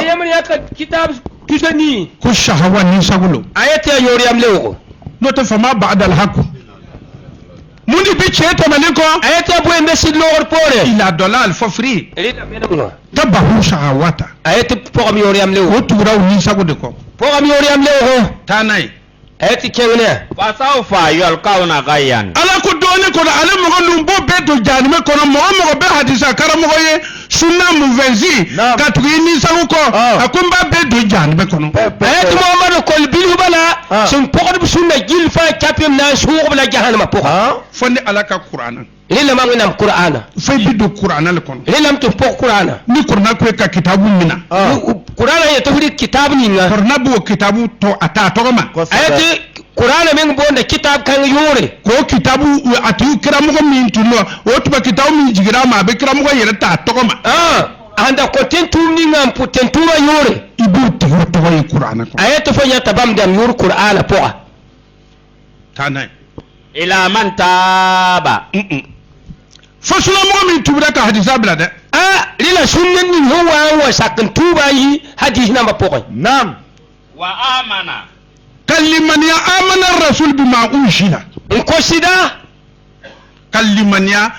yamone yaka kitabu tuseni ko shahawa ni sagulo ayati ya yoro yam lew ko no to fama ba'da al haqq mundi bi cheta maliko ayati ya boy mbesi lor pore ila dolal for free rida benamo tabahu shahawata ayati pogam yoro yam lew o turaw ni sagude ko pogam yoro yam lew ko tanay ayati kengne fasawfa yalqawna ghayyan ala ko doni ko ala mo gondum bo beto janime ko mo mo be hadisa karamo ko ye sunna mu venzi ka tugi ni sagu ko akumba beto janime ko no ayati muhammadu kol bil bala sun pogam sunna jilfa kapim na suuq bala jahannama pogam fonde ala ka qur'ana lila manginam qur'ana fay bidu qur'ana le kon lilam to pok qur'ana ni qur'ana ko ka kitabu mina qur'ana ya tawri kitab ni nga qur'ana bu kitabu to ata to ma ayati qur'ana men bonda kitab kan yore ko kitabu atu kiramu ko min tuno o to kitabu min jigira ma be kiramu ko yere ta to ma anda ko tentum ni ngam pu tentuma yore ibu to to yi qur'ana ko ayati fanya tabam dam yor qur'ana poa tanay ila man taba fasula mo min tubra ka hadisa bla de lila sunnan ni huwa wa sakin tuba yi hadith namba poa Naam. wa amana kalliman ya amana ar-rasul bima unshila ko sida kalliman ya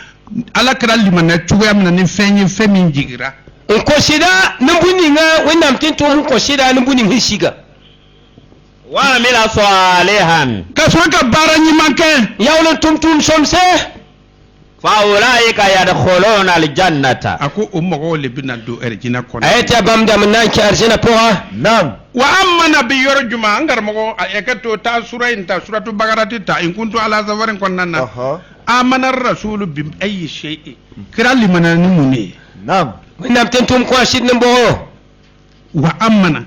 ala kra liman na tuwa min ni fenyi femi jigira ko sida nambuni nga wennam tentum ko sida nambuni hisiga wa amila salihan ka so ka baranyi manke yawlan tumtum somse fa ulaika yadkhuluna aljannata ako ummo le bina do erjina kono ayati bam dam nan ki arjina poa Naam. wa amma nabi yorjuma ngar mo ayekato ta surain ta suratu bagarati ta in kuntu ala safarin konnana amana ar-rasul bi ayi shay'i kira liman ni muni Naam. wennam tentum ko sidna mbo wa amana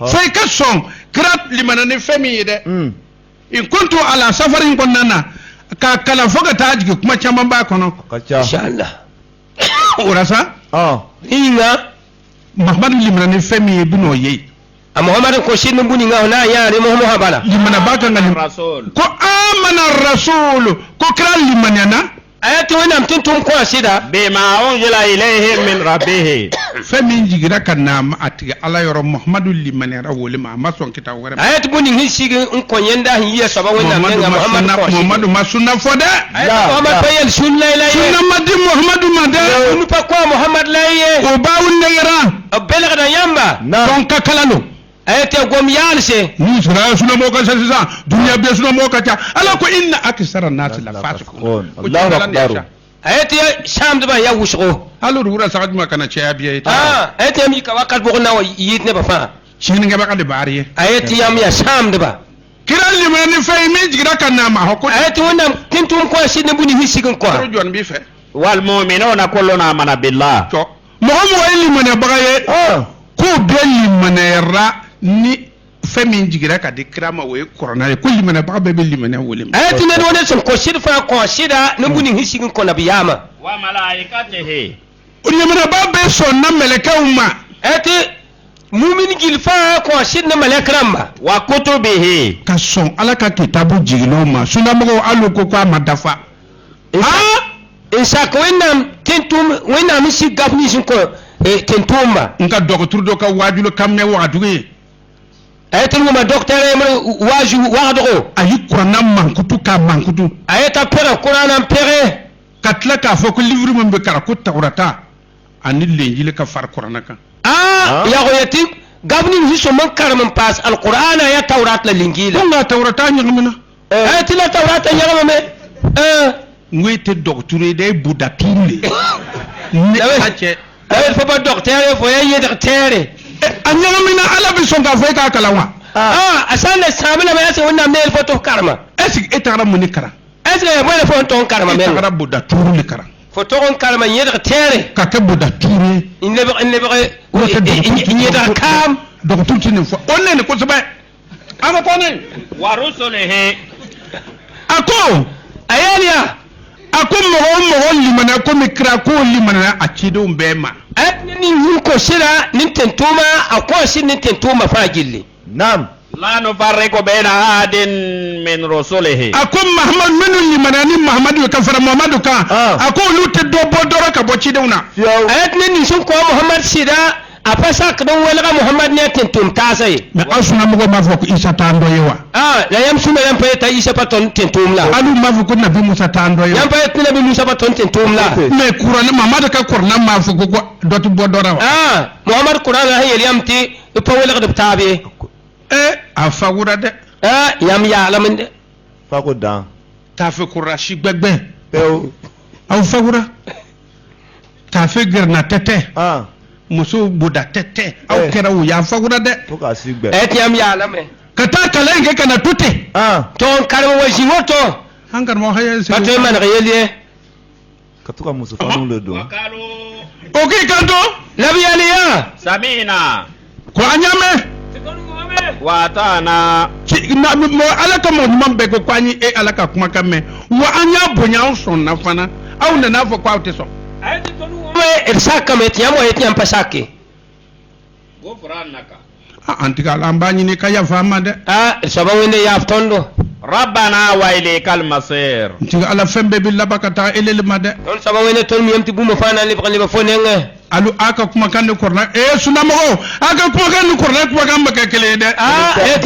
fay ka son kira liman ni femi de in kuntu ala safarin konnana ka kala foga taji kuma chamba ba kono inshallah urasa inga mahmad liman ni femi bino yi muhammad ko sidna buni nga na yaari muhammad bala liman ba ka ngani rasul ko amana ar-rasul ko kira liman yana ayati wennam tentum ko sida bima unzila ilayhi min rabbih femi jigira kanna atiga ala yoro muhammadu liman ya rawole ma mason kita wore ayati buni hisigi ko yenda hiya saba wennam nga muhammadu masuna fode muhammad bayel sunna ila sunna madi muhammadu made unu pa ko muhammad laye o bawun ne yara belgada yamba don ka kalano ayati gom yalse ni sura suna mo ka sasa dunya be suna mo ka ta ala ko inna aksara nas la fasiqun Allahu akbar. ayati sham da ya wusgo halu rura sa ma kana che abiye ta ayati mi ka wakal bo na yit ne ba fa shin nga ba ka de bariye ayati yam ya sham da ba kiran liman fay mi jigira kanna ma hokko ayati wonnam tentum ko sidna buni hisigin ko ro jon bi fe wal mu'minuna kullun amana billah to mo mo liman ba ye ko be liman ra ni femi jigira ka de krama we corona ko limana ba be limana wolim ayati ne wona sun ko shirfa ko shida ne buni hisigin ko nabiyama wa malaikatihi limana ba be sonna meleka umma ayati mu'min gilfa ko shidna malakramba wa kutubihi ka son ala ka kitabu jigilo ma suna mo alu ko kwa madafa isa ko wennam si gafni sun ko tentumba nka docteur do ka wajulo kamme wa dugi ayata ngoma docteur e waju wagdo ayi qur'ana mankutu ka mankutu ayata pere qur'ana pere katla ka fo ko livre mun be kara ko tawrata ani lenjile ka far qur'ana kan ya goyati gabni hiso man karaman pas alqur'ana ya tawrat la lingila nga tawrata nyamina ayati la tawrata nyamame ngwete docteur de buda tule ne ache ayat fa ba docteur fo ya docteur anyamina ala bi songa fo ka kalawa asana samina ma yase wonna mel foto karma est-ce etara muni kara est-ce que mo le fonton karma mel etara buda turu le kara foto on karma yedra tere ka ke buda turu in yedra kam docteur tine fo onne ne ko sabe ana ko ne wa rusulihi ako ayalia ako mo limana ko mikra ko limana a cido mbema ni nin ko sira nin tentuma ako sin nin tentuma fagilli Naam. la nufarriqu baina ahadin min rusulihi ako muhammad menu limana ni muhammad ka fara muhammad ka ako lu te do bodoro ka bo cidewna ayat nin sun ko muhammad sida apasa kadan wala muhammad ne tentum tasay mais asuna mo ma fo ko isa tando yewa la yam suma yam payta isa paton tentum la alu ma fo ko nabi musa tando yewa yam payta nabi musa paton tentum la mais qur'an muhammad ka qur'an ma fo ko doti bodoro muhammad qur'an ha yamti pa wala da tabe afawura de yam ya alaminde Fako dan. ta fe qurashi gbegbe Peo. aw fawura ta fe gerna tete muso buda tete aw kera wu ya fawura de Fo ka sigbe. yam ya alame kata kalenge kana tuti ton karma wa jiwoto hangar mo haye se pato man reyeliye Katuka muso fanu le do. oki kanto labi aliya samina ko anyame wa atana mo alaka mo nyuma be ko kwani alaka kuma kame wa anya bonya son na fana aw na na fo kwa teso irsaka met yam wa yam pasaki gufranaka antika lambani ni kaya fama de saba wende ya tondo rabbana wa ilaykal masir antika ala fembe billa bakata elel made don saba wende ton mi yamti buma fana li fonenga alu aka kuma kan korna suna mo aka kuma kan korna kuma kan baka kele de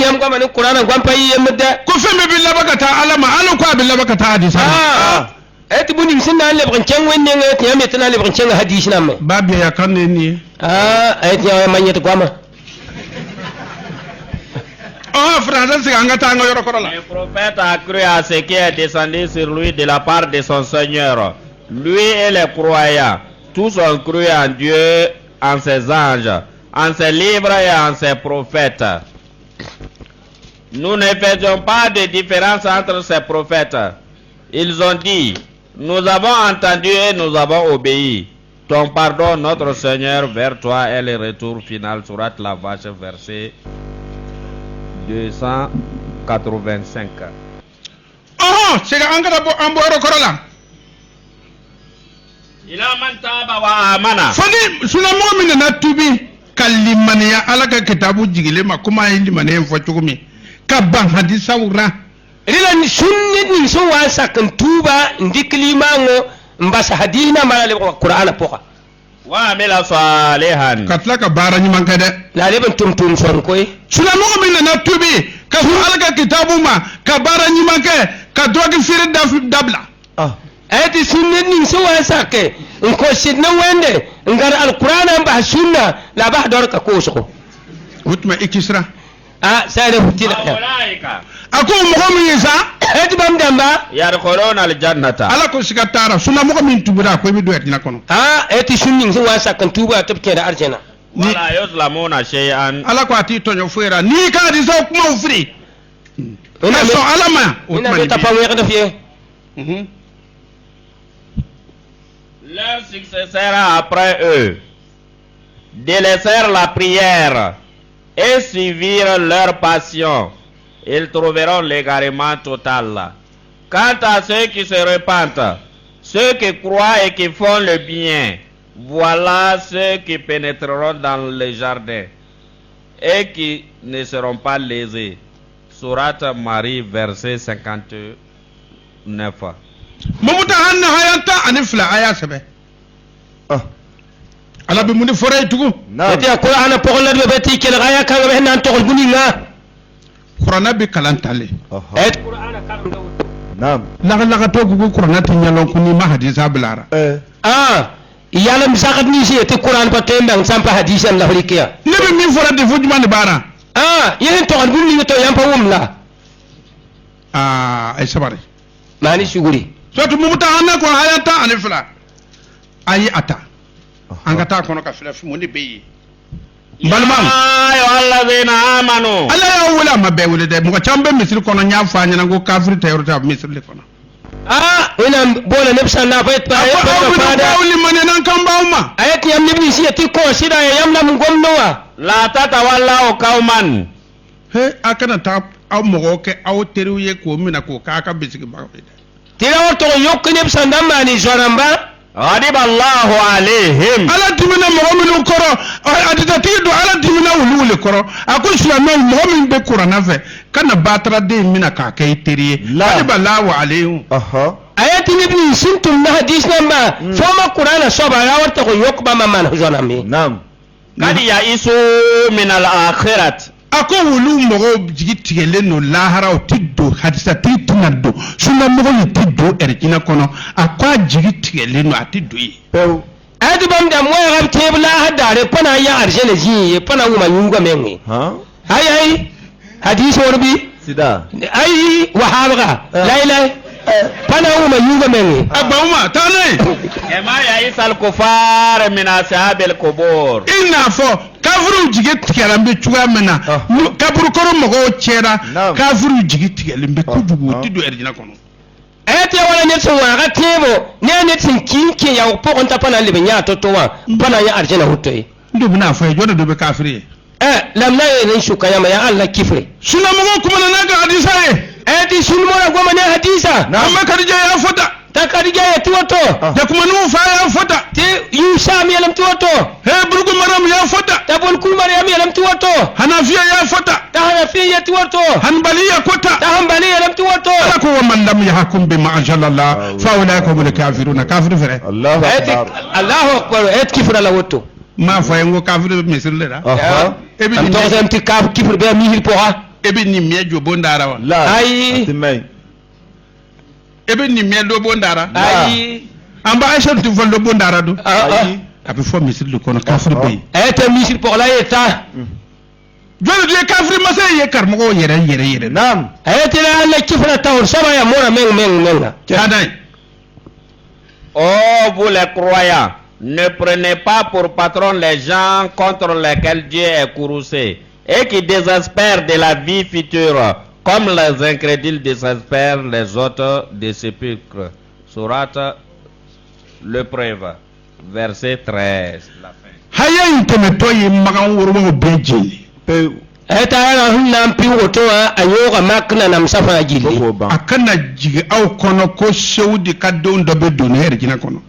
yam ko man qur'ana gwam payi yemda ko fembe billa bakata alama alu ko billa bakata hadisa eti buni sinna le brin chen wende ngati yam etna le brin chen hadisi namme babia ya kan ni eti ya manyet gwama Le prophète a cru à ce qui est descendu sur lui de la part de son Seigneur. Lui et les croyants, tous ont cru en Dieu, en ses anges, en ses livres et en ses prophètes. Nous ne faisions pas de différence entre ces prophètes. Ils ont dit, nous avons entendu et nous avons obéi. Ton pardon, notre Seigneur, vers toi est le retour final. Surat la vache, verset 285. C'est angara bo amboro korola. Ila man taba wa amana. Fani suna mu'mina na tubi kalimani ya alaka kitabu jigile ma kuma hindi mane mfo chukumi. Kabang hadisa ura. Rila ni sunni ni so wa sakan tuba ndikli mango mbasa hadina mala le Qur'ana poka. Wa amila salihan. Katlaka bara ni mankade. La leben tum son koy. Suna mu'mina na tubi ka su alaka kitabu ma ka bara ni manke ka dogi firi dabla. Eti sunni ni so wa sakke ko sidna wende ngar al-Qur'ana ba sunna la ba dor ka ko so. Hutma ikisra. Sai da hutina. Ako mu'min yisa eti bam damba yadkhuluna al-jannata. Ala ko sikatara suna mu'min tubura ko mi duet na kono. Eti sunni so wa sakkan tuba tabke da arjana. Wala yuzlamuna shay'an. Ala ko ati tonyo fuera ni ka di so kuma ufri. Ina so alama. Ina ta pa wéx def ye. Leurs successeurs après eux délaissèrent la prière et suivirent leur passion. Ils trouveront l'égarement total. Quant à ceux qui se repentent, ceux qui croient et qui font le bien, voilà ceux qui pénétreront dans le jardin et qui ne seront pas lésés. Sourate Marie, verset 59. Mamuta hanna hayanta anifla aya sabe. Ala bi muni foray tugu. Eti Qur'ana pogol la be ti kel gaya kan be nan togol buninga. qur'ana bi kalantale ayat qur'ana karam da woto Naam. laga to ko qur'ana tin yalon kuni ma hadisa bilara yalam zakat ni si te qur'an pa tembe ang sampa hadisan la holikia nabi min fora de fujman bara yen to an bulli to yampa wumla ay sabari mani suguri sotu mumuta anna ko hayata anifla ayi ata anga ta kono ka fila fi moni beyi balmam ayo allazina amanu ala ya wala mabbe wala de mo chambe misri kono nya fa nya ngo kafir tayro misri le kono ina bola nefsa na fa ta wali manenan kan bawma ayat yam nibni si ti ko sida yam lam gomnowa la tatawallahu qauman he akana ta aw mo ke aw teruye ko mina ko ka bisiki ba tira wato yok nefsa ndamani zoramba ghadiba Allahu alaihim ala timina mo min koro adita tido ala timina wulu koro ako shulama mo min be qur'ana fe kana batra de mina ka kay teriye ghadiba Allahu alaihim ayati nibni sintum na hadis namba foma qur'ana soba ya wato yok ba man zonambi Naam. kadi ya isu min al-akhirat ako wulu mogo jigi tigele no lahara o tiddo hadisa titinado suna mogo ni tiddo erkina kono akwa jigi tigele no atiddo yi Pew. adi bam da moya gab tebla hadare pana ya arjele ji pana wuma yunga mengi ay hadis warbi Sida. ay wahabga laila pana wuma yunga mengi abawma tanay kama ya isal kufar min ashabil qubur ina fo kafuru jigi tigele mbe chuga mena kaburu koro mogo chera kafuru jigi tigele mbe kujugu tiddo erkina kono ayati wala netsin wa ga tebo ne netsin kinke ya pokon ta pana libe nya totowa pana ya arjena hutoyi ndo bina fo jona do be kafiri lam na yin shuka ya Allah kifre suna mogo kuma na ga hadisa ayati sun mora goma ne hadisa amma kadija ya fota ta kadija ya tuwato da kuma nu fa ya fota te yusa mi lam tuwato he burgu maram ya fota ta bol ku maryam ya lam tuwato hanafiya ya fota ta hanafiya ya tuwato hanbaliya kota ta hanbali ya lam tuwato ko wa man lam yahkum bima anzalallah fa ulaika hum kafiruna kafir fere Allahu akbar et kifra la woto ma fa yango kafir misir le da ebi am to sam ti kaf kifr be mi hil poha ebi ni mejo bondara wa ay ebe ni medo bondara ay amba aisha tu voldo bondara do abi fo misir le kono kafir be et mi hil poha la eta jole de kafir masay ye karmo yere Naam. et la Allah kifra tawr sama ya mora men kadai oh vous les croyants ne prenez pas pour patron les gens contre lesquels Dieu est courroucé et qui désespèrent de la vie future comme les incrédules désespèrent les autres des sépulcres. Sourate le preuve, verset 13. La fin. hayen to yi magan wurmo bejini Pew. eta yana hunna pi woto ayoga makna nam safa jili akana jigi aw kono ko shewdi kaddo ndo be doner jina kono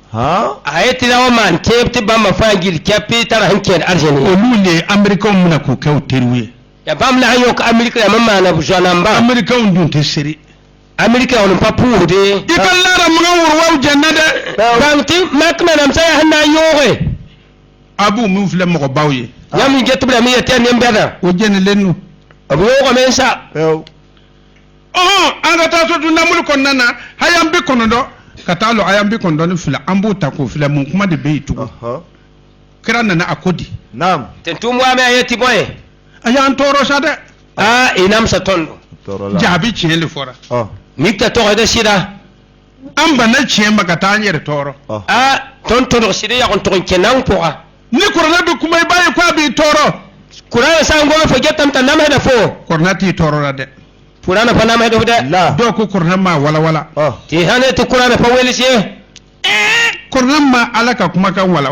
ayeti lawo man tebti bamba fajil kapi tar hanken arjeni olule amerika muna ko kaw terwe ya bamla hayok amerika ya mama na bujana mba amerika ndun te seri amerika on papu de ikallara mga wurwaw jannade banti makna nam saya hanna yoge abu mu fle mo bawye yam getubla mi yeten yembeda o jene lennu abu yogo men sa anga ta so dunamul kon nana hayam bi kono do katalo ayam bi kono do fila ambu ta ko fila mun kuma de beitu kira nana akodi Naam. tentum wa me ayeti boy ayan toro sade inam sa tondo jabi chele fora mikta to da sida amba na chemba katanye toro tonto sida ya kon to kenan poa ni korona be kuma baye kwa bi toro kurana sa ngoma fo getam tan nam heda fo korona ti toro la de kurana fa nam heda de do ko korona ma wala ti hane to kurana fa weli sie korona ma alaka kuma kan wala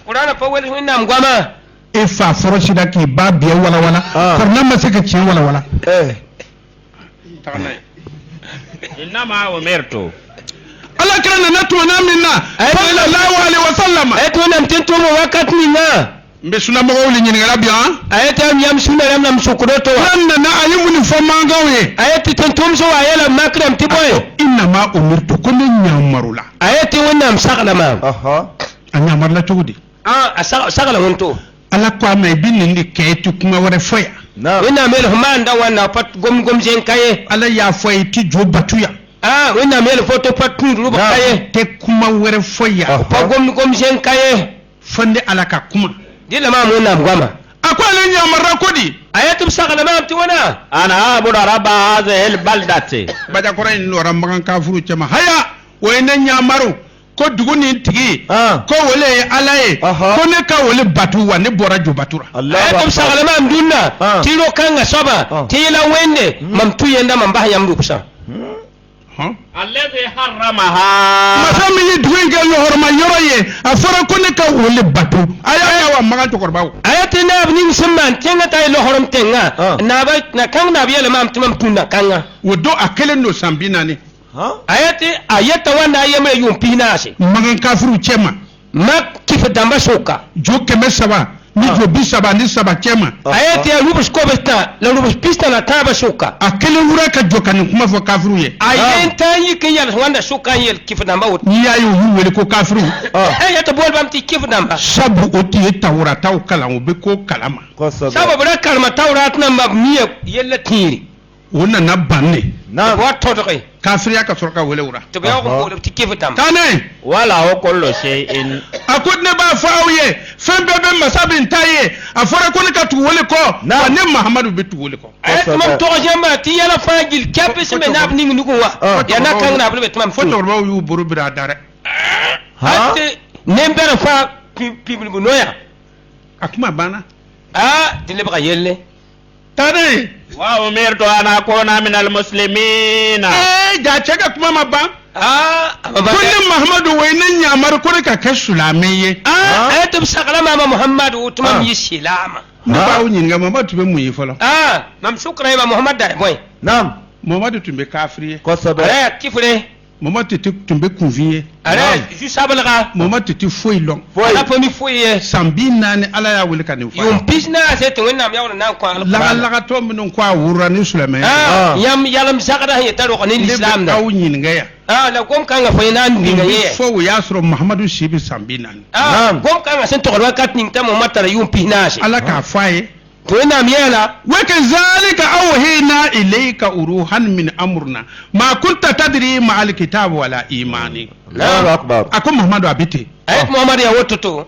kurana fa weli hinna ngoma e fa foro sida ki ba biya wala korona ma saka ci wala Innama umirtu Allah kana na tuna minna sallallahu alaihi wasallam to nam tinto mo wakati na mbe suna mo wuli nyini rabia ayata nyam suna ram nam sukuroto nan na ayimu ni fo mangawe ayati tintum so ayela makram tiboy inna ma umirtu kullu nyamarula ayati wannan sakala ma anyamar la tugudi sakala wonto ala ko amay binni ndi kaytu kuma wara foya wẽnnaam yel fo maanda wãnna pa gom zen ka ye ala yaa fo ye tɩ jo batuya wẽnnaam yel fo tɩ pa tũud rʋb ka ye tɩ kuma wɛrɛ fo ya pa gom zen ka ye fo ne ala ka kuma dɩla maam wẽnnaam goama a ko ale yãmbarra kodi a yet b sagla maam tɩ wẽna أنا أعبد رب هذه البلدة baja kora in lora magan kafuru cema haya wo ne nyamaru ko dugu ni tigi ko wole ala ye ko ne ka wole batu wa ne bora jo batura a yet b sagla maam dũnna tɩ ro kãnga soaba tɩ yɩla wẽnde mam tu yẽnda mam bas yãmb rʋbsã الذي حرمها masa mi ye dugu in kɛ lɔhɔrɔma yɔrɔ ye a fɔra ko ne ka wole batu a y'a wa magan cɛkɔrɔba wo a yet naab ning sẽn maan tẽngã t'a ye lɔsrem tẽngã na kãng naab yɛla maam tɩ mam tũnda kãngã o do a kelen do san bi naani a yeta wãnda a yemra yʋʋm pis naase magan kafuru cɛma mak kif dãmba soka jo 300 ni jo 70 ni 7 cɛma a yet yaa rʋbs kobstã la rʋbs pistã la tãabã soka a kelen wura ka jo ka nin kuma fɔ kafuru ye a yen tã n yik n yɛls wãnda soka n yel kif dãmba woto n'i y'a ye o y'u wele ko kafuru yeta bool bãmb tɩ kif dãmba sabu o tɩ ye tawurataw kalan o be ko kalama saba b ra karema taorat namba b mia yella tĩiri o nana banne b wa tõdge kafiriya ka sɔrɔ ka wele wura tɩ b yaoog n boolb tɩ kif dãmba tane وله كل شيء a ko ne b'a fɔ aw ye fɛn bɛɛ bɛ masa bin ta ye a fɔra ko ne ka tugu wele kɔ wa ne mahamadu bɛ tugu wele kɔ a yet mam tɔg zãmba tɩ yɛla fãa gil kɛp sẽn be naab ning nugẽ wa yaa na kãng naab le be tɩ mam fo cɛkɔrɔbaw y'u boro bira a da dɛ tɩ nen-bɛrã fãa piblb noya a kuma banna tɩ lebga yelle tane وأمرت أن أكون من المسلمين ja cɛ ka kuma ma ban ama ko ne mahamadu wei ne ɲamari ko ne ka kɛ silamɛ ye a yetɩ b sagla maama mohamad tɩ mam yɩ silama ne b'aw ɲininka mamadu tun bɛ mun ye fɔlɔ mam sʋkra ye ma mohamad da bõe mamadu tun bɛ kafiri ye ara kifre mamadu tun bɛ kunfin ye ara zu-sablga mamadu tɛ foyi lɔn ala pa mi foyi ye san bi naani ala y'a wele ka nin fɔ yʋʋm pis naase tɩ wẽnnaam yaoor na n kõ lagalagatɔ minnu ko a wurura ni silamɛya yãmb yalem sagda sẽn yeta rog ne ne lislaam bɛ da aw ɲininka yan la gom-kãngã fo ye na n ninga ye fo o y'a sɔrɔ mahamadu si bɛ san bi naani gom-kãngã sẽn togd wakat ning t'a mohamad tara yʋʋm pis naase ala k'a fɔ a ye tɩ wẽnnaam yɛɛla وكذلك أوحينا إليك روحا من أمرنا ما كنت تدري مع الكتاب ولا إيمان الله أكبر أكو محمد أبيتي a yet mohamad ya woto to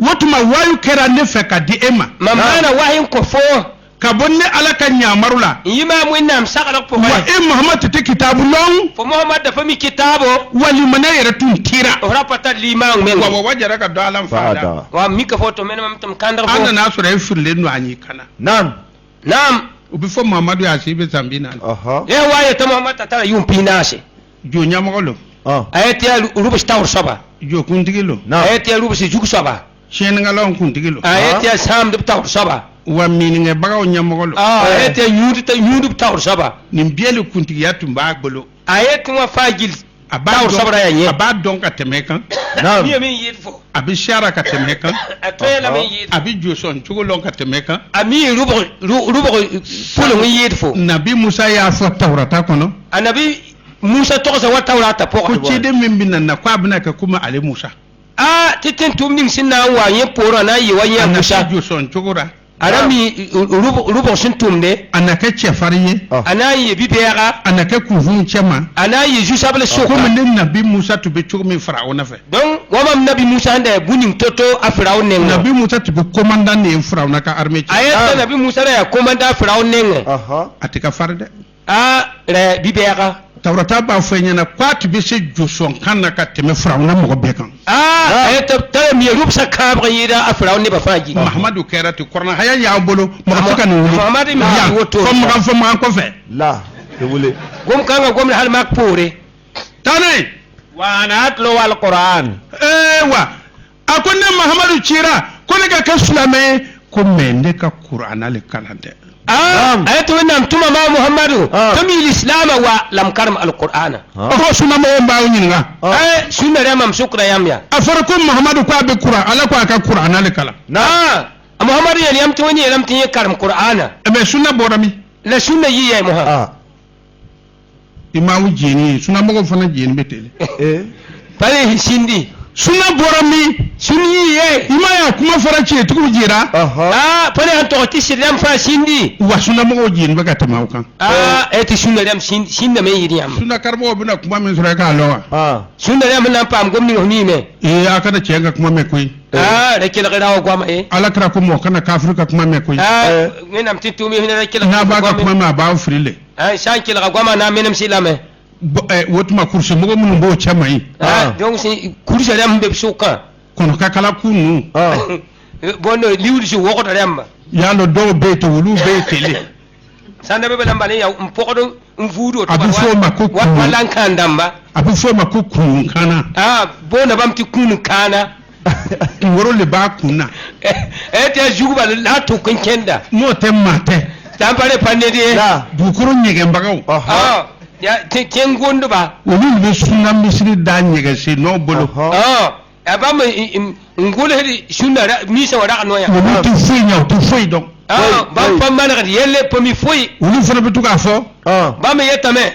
وتما وايو كرا نفك دي إما mam maana wasẽn kõ fo كابوني على كان يامرلا n yi maam wẽnnaam saglg pʋgẽ وإن محمد تتي كتاب لون fo mohamad da fa mi kitaabo ولمن يرتون تيرا f ra pa tar limaang meng ووجرك دالا فادا فادا wa mika fo to menem tɩ m kãndg أنا fo ناصر يفر لنو عني كنا نعم naam وبفو محمد ياسيب زامبينا أها ye wa yetɩ mohamad t'a tara yʋʋm pis naase جو نيامغلو a yet yaa rʋbs taoor soaba جو كنتيلو نعم a yet yaa rʋbs zug soaba شينغالون كنتيلو a yet yaa sãamd b taoor soaba ومينغ بغاو نيامغلو a yet yaa yũud b taoor soaba نمبيلو كنتيا تمبا غلو a yet wã fãa gil taoor soabra yaa yẽ aba don ka tɛmɛ kan نعم mia me n yɩɩd fo a bɛ siara ka tɛmɛ kan a tõe la me n yɩɩd a bɛ josɔn cogo lɔn ka tɛmɛ kan a mi rʋbg pʋleng n yɩɩd fo nabi musa y'a fɔ tawurata kɔnɔ a nabi musa togsa wa taoorata ko pʋgẽ ciden min bɛ na ko a bɛna kɛ komi ale musa tɩ tẽn-tʋʋm ning sẽn na n wa yẽ poorã na n yɩ wa a yẽ na musa kɛ josɔn cogo ra a ra mi rʋbg sẽn tʋmde a na kɛ cɛfarin ye a na n yɩ bi-bɛɛga a na kɛ kunfun cɛma a na n yɩ zu-sabl soka komi ne nabi musa tun bɛ cogo min firawuna fɛ donc wa mam nabi musa sẽn da ya bu-ning to-to a firaun nengẽ nabi musa tun bɛ commandant de ye firawuna ka armée a cɛ yɛta nabi musa ra yaa commanda a firaun nengẽ أها a tɛ ka farin dɛ ra bi-bɛɛga tawurata b'a fɔ ɲɛna ko a tun bɛ se josɔn kan na ka tɛmɛ firawuna mɔgɔ bɛɛ kan a yɛta tara mi rʋbsa kãabg n yɩɩda a firaun nebã fãa gil mahamadu kɛra ten kɔrɔna haya y'aw bolo mɔgɔ tɛ ka nin wuli Mahamadu mi Ya, woto fɔ magan kɔfɛ لا تقولي gom-kãngã gomd hal mak poore tane وأنا أتلو القرآن wa a ko ne mahamadu cira ko ne ka kɛ silamɛ ye ko mɛ ne ka kurana le kalan dɛ a yetɩ wẽnnaam tʋma maa mohamadu tɩ mi lislaamã wa lam karem alqur'ana ɔfɔ sunamɔgɔ n b'aw ɲininka sũnã rẽ mam sʋkra yãmb ya a fɔra ko mahamadu ko a bɛ kuran ala ko a ka kurana le kalan a mohamadu yel yãmb tɩ wẽnd yeelame tɩ yẽ karem qur'ana mɛ sunna bɔra min la sũnã yɩ ya moha i m'aw jeni ye sunamɔgɔ fana jeni bɛ tele إيه pa le sĩndi Sunna borami. Sunni ye. Imaya kuma fara ce tuku jira. Pane an to ti siram fa sindi. Wa sunna mo jin baka tamaw kan. Eti sunna ram sinda me yiri am. Sunna karbo bina kuma min sura ka lawa. Sunna ram nan pam gomni ngoni me. Aka da ce ga kuma me koi. Da kila ga ko ma ala kra ko mo kana kafir ka kuma me koi. Ngenam titu mi hina kila. Na ba ka kuma ma ba frile. Shan kila ga ma na menam silame. Wotuma kursi mo mun bo chamai. Donc si kursi ram be suka. Kono ka kala kunu. Bono liwdi si woko ram. Ya lo do be to wulu be tele. Sanda be lambale ya mpokodo mvudo to abu fo makuku wala nkandamba abu fo makuku kana bona bamti kunu kana ngoro le ba kuna te juguba la to kenkenda no temmate tampare panedi la dukuru nyege mbagaw ya kengondo ba woni be sunna misri da nyege se no bolo abama ngule hedi sunna misa wada no ya woni tu fuy donc bam pambana kadi yelle pomi foyi woni fona betu ka fo bam yetame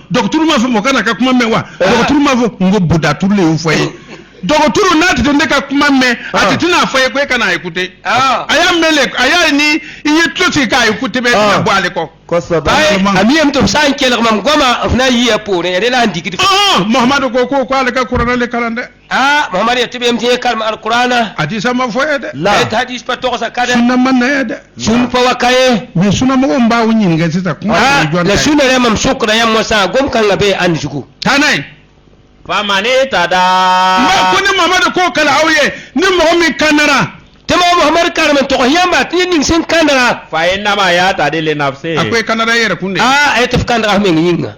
docteur ma fo mo kana ka kuma me wa docteur ma fo ngo buda turle yu foyi docteur nati to ndeka kuma me atitina foyi ko kana écouter aya mele aya ni yi toti ka écouter be na boale ko amiyam to san kele mam goma afna yi apore ede la ndikiti muhammadu ko ala ka qur'an le kalande muhammad ya tibe mti kalma alqur'ana hadisa ma foye de la hadis pa to sa kada sunna man na de sun fa wakaye me sunna mo mba woni nga sita kuma la sunna ya mam shukra ya mosa gom kan labe an juku tanai famane tada ma kuni muhammadu ko kala awye ni mo mi kanara tema muhammad karman to yamba tin sin kanara fa inna ma ya tadi le nafsi akwai kanara yere kunne ay taf kanara me nginga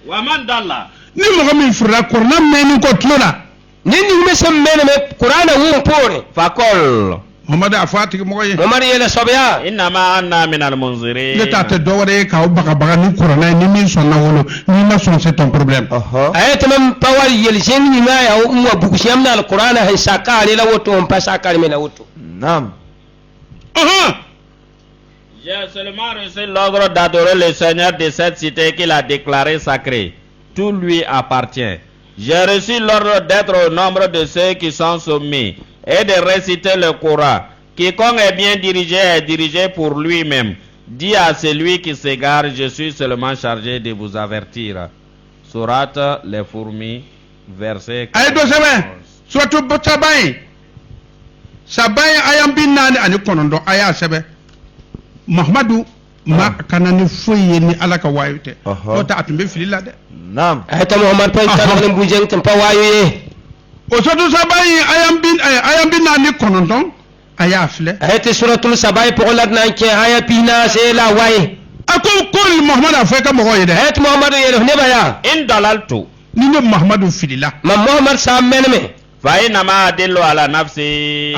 wa man dalla ni mo mi fura korna me ni ko tlola ni me sam mena me qur'ana wum pore fakol muhammad afati mo ye muhammad yela sobya inna ma anna min al munzirin le tate do wore ka baga ni qur'ana ni min sonna wolo ni ma son c'est ton problème ay tamam pawari yel jenni nga ya umwa buku shamna al qur'ana hay sakale la woto on pa sakale me la woto nam j'ai seulement reçu l'ordre d'adorer le Seigneur de cette cité qu'il a déclaré sacrée. Tout lui appartient. J'ai reçu l'ordre d'être au nombre de ceux qui sont soumis et de réciter le Coran. Quiconque est bien dirigé est dirigé pour lui-même. Dis à celui qui s'égare, je suis seulement chargé de vous avertir. Sourate les fourmis, verset 14. Surtout Botabay. Sabay ayam binani ani konondo aya sebe. Muhammadu ma kanani foye ni alaka wayute. Ota atumbe filila de. Naam. Ayta Muhammad pa tan bujeng tempa waye. Osodu sabay ayam binani konondo aya file. Ayta suratul sabay pokolat na ke aya pina se la waye. Akon kol Muhammad afeka mo yede. Ayta Muhammad yelo ne baya. In dalaltu. Ni ne Muhammadu filila. Ma Muhammad sa menme. Fa inna ma adillu ala nafsi.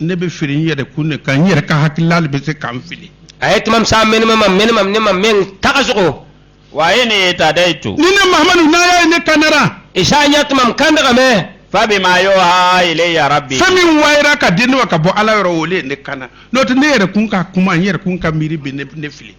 Ne be firin yede kunne kan yere ka hakilal be se kan fili. Ayet mam sa menme ne mam men takazo. Wa ini tadaitu. Ni ne Muhammadu na ya ne kanara. Isa nyat mam kandara me. Fa bima yuha ilayya rabbi. Fami waira ka dinu ka bo ala yoro wole ne kana. No te ne yere kun ka kuma yere kun ka miri be ne fili.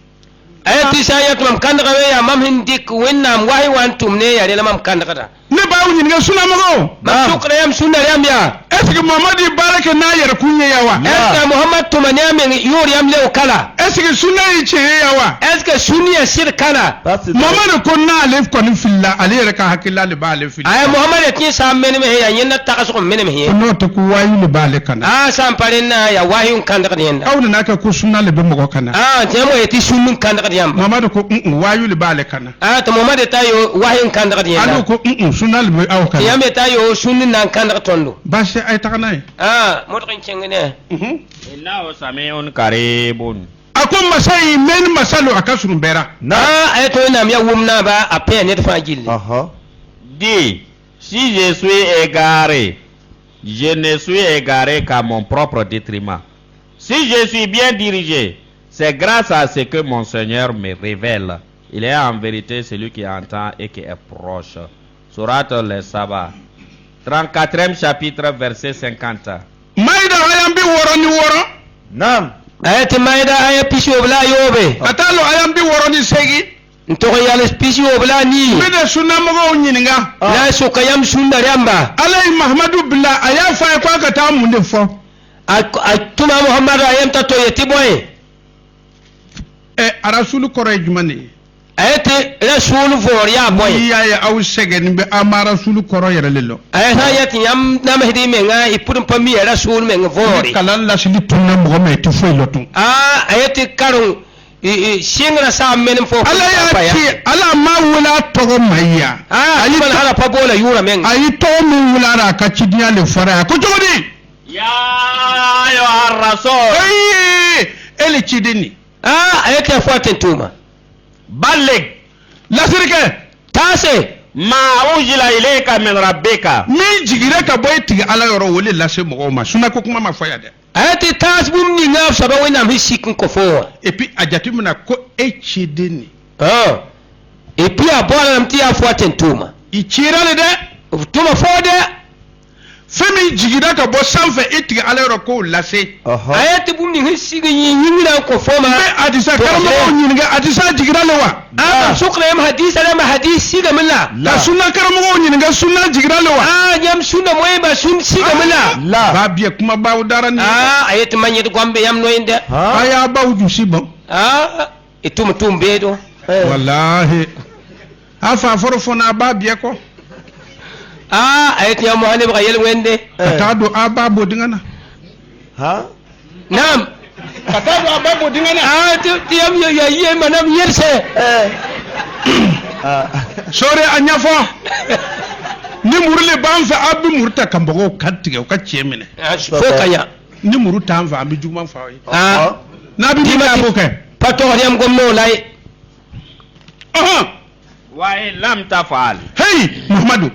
Ayet isa nyat mam kandara me ya mam hindik wennam wahi wantum ne ya le mam kandara. Ne ba wuni nga suna mago. Ma shukra yam sunna yam ya. Est-ce que Muhammad baraka na yere kunya yawa? Est-ce que Muhammad tumani yam yor yam le kala? Est-ce que sunna yi ce yawa? Est-ce que sunniya sir kala? Muhammad ko na alif ko ni filla ali yere ka hakilla le ba le filla. Ay Muhammad ti sa men me ya yenda takaso men me. No to ku wayi le ba le kana. Sam parina ya wahi kandara yenda. Awna na ka ko sunna le be mo kana. Temo yeti sunnun kandara yam. Muhammad ko wayi le ba le kana. To Muhammad tayo wahi kandara yenda. Alo ko sunna le be aw kana. Yame tayo sunnin nan kandara tondo. Ba se ay takana. Modrin cengene. Innahu samiun karibun. Akon masai men masalo akasurun bera. Ay to nam ya wumna ba a pe ne fa gilli. Dis, si je suis égaré, je ne suis égaré qu'à mon propre détriment. Si je suis bien dirigé, c'est grâce à ce que mon Seigneur me révèle. Il est en vérité celui qui entend et qui est proche. Sourate les Sabah, 34e chapitre, verset 50. Maïda ayambi woro ni woro. Nam. Ayati maïda aya pisho bla yobe. Atalo ayambi woro ni segi. ntogo yala spisio bla ni bida sunna mo nyininga la so kayam sunna ramba alai Muhammadu billah aya fa ko ka ta mun de fo tuma Muhammad ayam ta to yeti boy rasul ko ray jumani ayete rasul for ya boy ya aw segen be ama rasul ko ro yere lelo ayata yati yam na mahdi menga ipudum pami rasul menga for kalan la sili tunna mo me to fo lotu ayete karu singra sa menem fo ala ya ci ala ma wula to maya ali man hala pa bola yura menga ayi to mi wula ra ka ci diya le fara ko jodi ya rasul ele ci dini ayete fatin tuma balligh lasirke tase ma unzila ilayka min rabbika min jigire ka boy tigi ala yoro wole lase mo ma suna ko kuma ma faya de ayete tas bum ni ngaf saba wena mi sikin ko fo et puis ajati muna ko ci dini et puis abola namti ya fatin tuma i cirale de tuma fo de femi jigida ka bo sanfɛ itigi ala yɔrɔ ko lase ayati bum ni hisigi nyingira ko foma be adisa karamɔgɔw ɲininka adisa jigira le wa sukra yam hadisa la ma hadisi ga milla ka sunna karamɔgɔw ɲininka sunna jigira le wa yam sunna moy ba sun siga milla ba biye kuma baw dara ni ayati manyet gombe yam no inde aya baw jusi bon itum tumbe do wallahi afa foro fona ba biye ko ayati ya muhanib ga yel wende atado ababo dingana nam atado ababo dingana ti yam ya ye manam yerse sore anyafo ni murule ban fa abbi murta kambogo kattige o kachemene fo kanya ni muruta an fa ambi juma fa na bi ma ko ke pato yam gomno lay wa lam tafal hey Muhammadu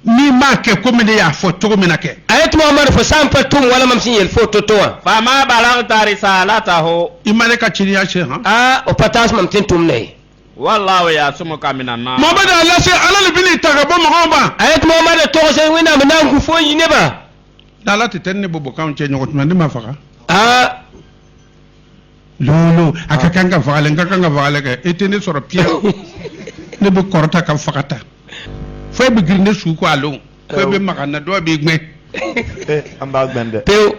ni ma ke ko me ya fo to me na ke ayat Muhammad fo sampa tum wala mam sin yel fo to fa ma balagta risalatahu imane ka chini ya she o patas mam tin tum ne wallahu yasumuka minan nar Muhammad Allah se alal bini tagabo mo ba ayat Muhammad to se wina mana ku fo yine ba dala te tenne bobo kam che nyot man ma faka lolo akakanga vale ngakanga vale ke etene soro pia ne bu korta kam fakata fo be girne su ko alo fo be makana do be gbe amba gbende pew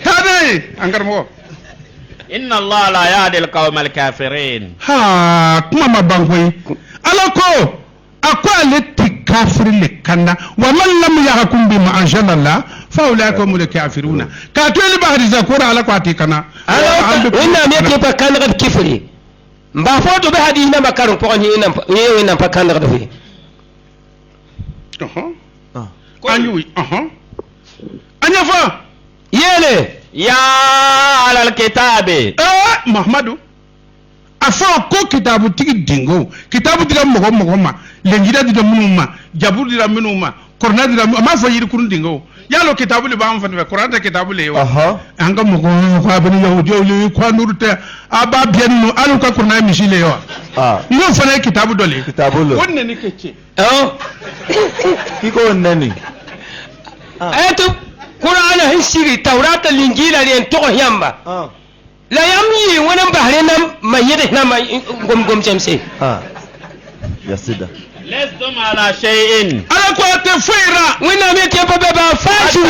tade angar mo inna Allah la yahdi al-qawm al-kafirin kuma ma bangoy alako akwa le kafir le kanda wa man lam yahkum bima anzalallah fa ulaika hum al-kafiruna ka to le bahri zakura alako atikana inna me ke pa kan ga kifri mba foto be hadi na makaru po ni na pa kan ga fi anyui anya fa yele ya alal kitabi Muhammadu afa ko kitabu tigi dingo kitabu dira mogo ma lenjida dira munuma jabur dira munuma korna dira ma fa yiri kurun dingo yalo kitabu le ba am fa ne koranta kitabu le wa anga mogo ko abani yahu jowli ko nurte aba bienno alu ka korna misile yo no fa ne kitabu dole kitabu lo wonne ni kecce kiko nani ayatu Qur'ana hisiri Taurata Linjila len to yamba la yamyi wonan bahre nam mayede na gom chamse yasida lastum ala shay'in ala ko te fuira wina me ke ba fashu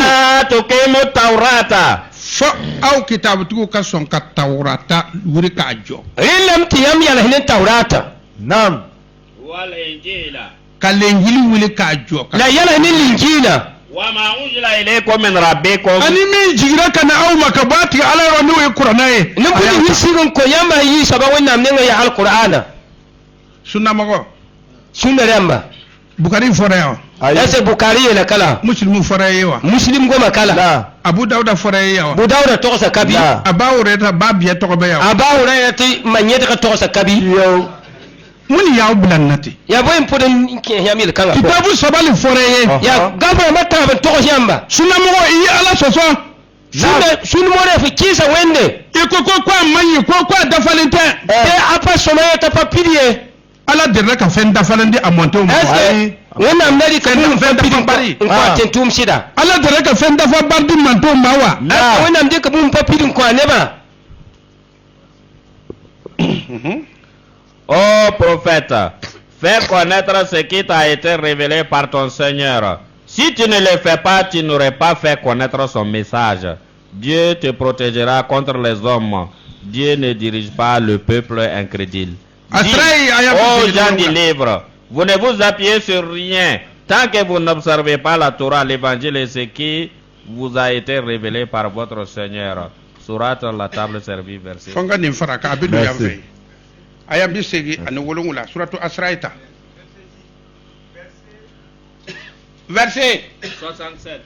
to kemo Taurata fo aw kitabu tugo ka son ka Taurata wuri ka jo lam tiyam yala hin Taurata nam wal injila kalenjili wuri ka jo la yala hin Linjila wa ma unzila ilaykum min rabbikum ani min jigira kana aw makabati ala wa ni qur'ana e nan kudi hisirin ko yamba yi saba wannan ne ya alqur'ana sunna mago sunna ramba bukari foreyo yase bukari la kala muslimu foreyo muslim goma kala abu dauda foreyo abu dauda to sa kabi abawre ta babiya to be yaw abawre ti manyeta ka to sa kabi yo muni yaw blannati ya boy podon ke yamil kala kitabu sabali foreye ya gabra mata ban to yamba sunna mo yi ala soso sunna mo re fi kisa wende ko kwa manyi ko dafalinte e apa somaya ta papirie ala dirra ka fen dafalinde amonte o ai wona amnadi ka mun fen bari ko tentum sida ala dirra ka fen dafa bardi manto mawa wona amde ka mun papirin ko ne ba Ô prophète, fais connaître ce qui t'a été révélé par ton Seigneur. Si tu ne le fais pas, tu n'aurais pas fait connaître son message. Dieu te protégera contre les hommes. Dieu ne dirige pas le peuple incrédule. Ô gens du livre, vous ne vous appuyez sur rien tant que vous n'observez pas la Torah, l'évangile et ce qui vous a été révélé par votre Seigneur. Surat la table servie, verset. Merci. Ayam bisegi ane wolongula suratu Asraita. Verset 67.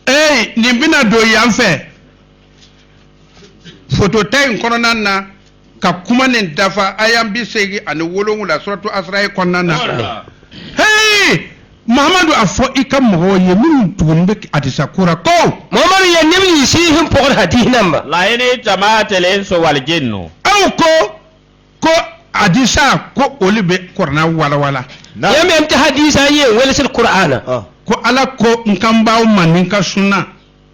Hey, nimbina do yamfe. Foto tay kono na ka kuma nen dafa ayam bisegi ane wolongula suratu Asrai konana. Hey, Muhammadu afo ikam mo ye min tugunbe adisa kura ko. Muhammadu ya nimni shi him pokor hadith namba. La ini jamaat al-insu wal jinnu. Aw ko adisa ko olibe korna wala yam yam ta hadisa ye wala sil qur'ana ko ala ko nkamba manin ka sunna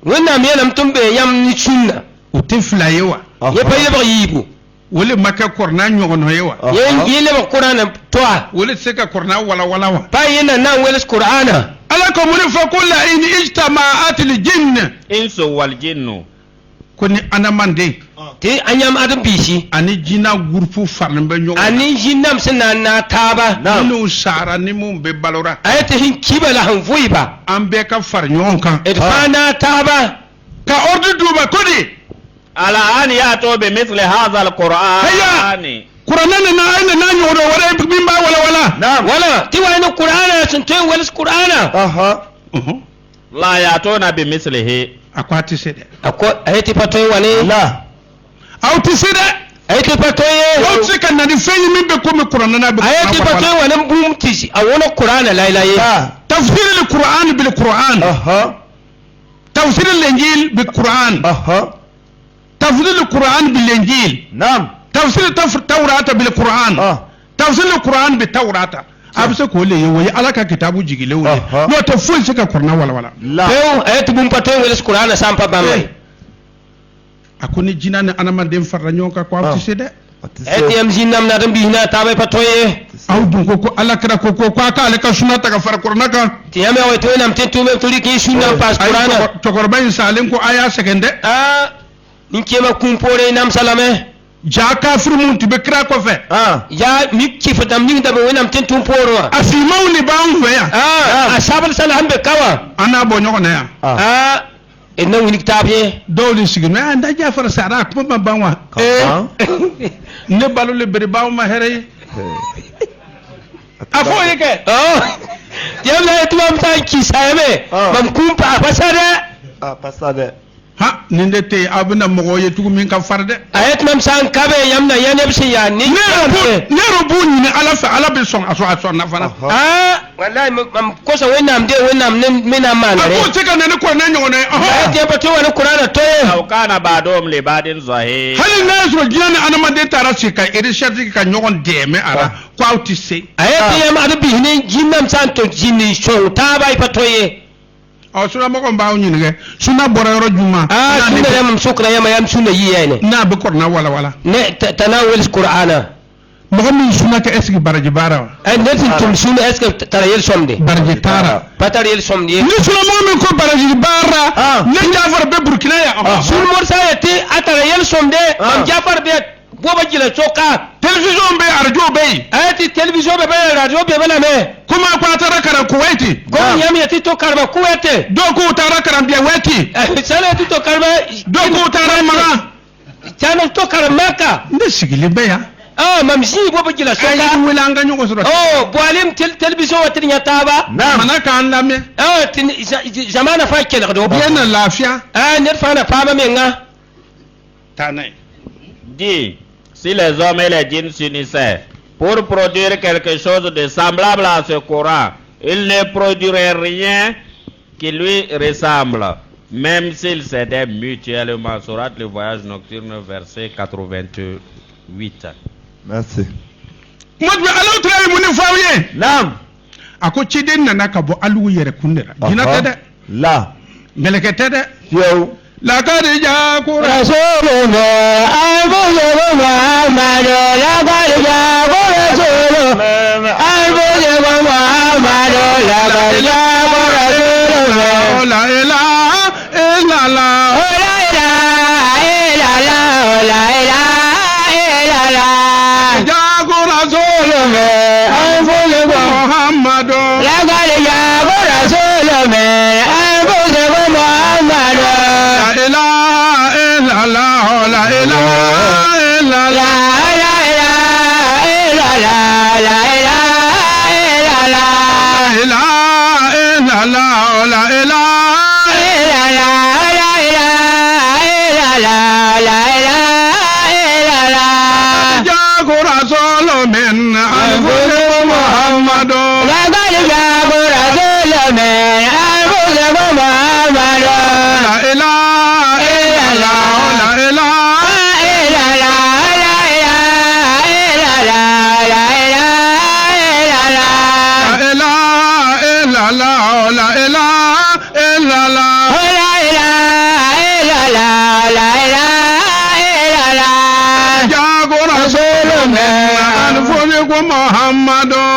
wonna me nam tumbe yam ni sunna utifla yewa ye pa yeba yibu wala maka korna nyogono yewa ye le ba qur'ana toa wala seka korna wala wa pa yena nan wala sil qur'ana ala ko mun fa kullu in ijtama'at al jinn insu wal jinnu koni anamande te anyam adam bishi ani jina groupe farnbe nyogo ani jinnam sina na taba nu sara ni mum be balora ayata hin kibala han voiba ambe ka far nyonka edfana taba ka ordu duba kodi ala an yato be mithli hadha al-Qur'an. Qur'ana na aina na nyodo wala bimba wala wala ti wa ina qur'ana sunte wala qur'ana la yatona bi mithlihi akwati sede ako ayati patoy wane la auti sede ayati patoy auti kan na di feyi min be ko mi qur'ana na be ayati patoy wane bumti awona qur'ana la ilaha illa tafsir al-Qur'an bil Qur'an tafsir al-Injil bil Qur'an tafsir al-Qur'an bil Injil نعم tafsir Tawrata bil Qur'an tafsir al-Qur'an bil Tawrata abse ko le yoyi alaka kitabu jigile wole no to ful sika qur'ana wala la ayati bum patoy wala qur'ana sampa bamay akoni jinane anama dem farra nyonka ko amti sede ayati yam jinnam na dambi hina tabe patoye aw dun ko alakra ko aka alaka sunata ka far qur'ana ka tiyame way to nam tentu me tuli ki sunna pas qur'ana to korban salen ko aya sekende ninkema kumpore nam salame ja kafir mun tibe kra ko fe ya mikki fatam ning dabe wenam tentu poro asimau ni bangu ya asabal salam be kawa ana bo nyoko na ya enna winik tabye dawli sigin anda jafar sara ko ma banwa ne balu le beri baw ma here afo yeke yalla tuam tan ki sayame mam kumpa pasade pasade ha ninde te abuna mogo ye tugu min ka farde ayat nam san kabe yamna yanebsi ya ni ne robu ni ala fa ala be son aso na fana wallahi mam kosa wenam de wenam mena manare ko tika ne ko na nyone ayat ya bato wani qur'ana to aw kana ba'dhum li ba'din zahir hal nasro jinane anama de tarasi ka irishati ka nyogon de me ara ko awti se ayat ya ma adabi ne jinnam san to jinni so tabai patoye suna mako mbaaw ñu nge suna bora yoro juma suna yam sukra yam suna yiyene na be korna wala ne tanawul qur'ana mohammed suna ka eski baraji bara netin tum suna eski tarayel somde baraji tara patarel somde ni suna mohammed ko baraji bara ne jafar be burkina ya sun morsa yati atarayel somde am jafar be boba jila soka television be arjo be ayati television be radio be bala me kuma ko atara kara kuwaiti ko yami yati to karba kuwaite do ko tara kara biya wati sana yati to karba do ko tara maga sana to karba maka nde sigili be ya mamsi boba jila soka ay wala nga nyugo sura boalim television watri nyataba mana kan lame zamana fa kele do bien lafiya ne fa na fama menga tanay dit si les hommes et les djinns s'unissaient pour produire quelque chose de semblable à ce Coran, ils ne produiraient rien qui lui ressemble, même s'ils s'aidaient mutuellement. Surat le voyage nocturne, verset 88. Merci. Modbe alaw tray mun fawiye Naam. Ako ciden nana ka bo alu yere kundera dina tede La. meleke tede Yow. la kadija ko rasulullah Muhammadu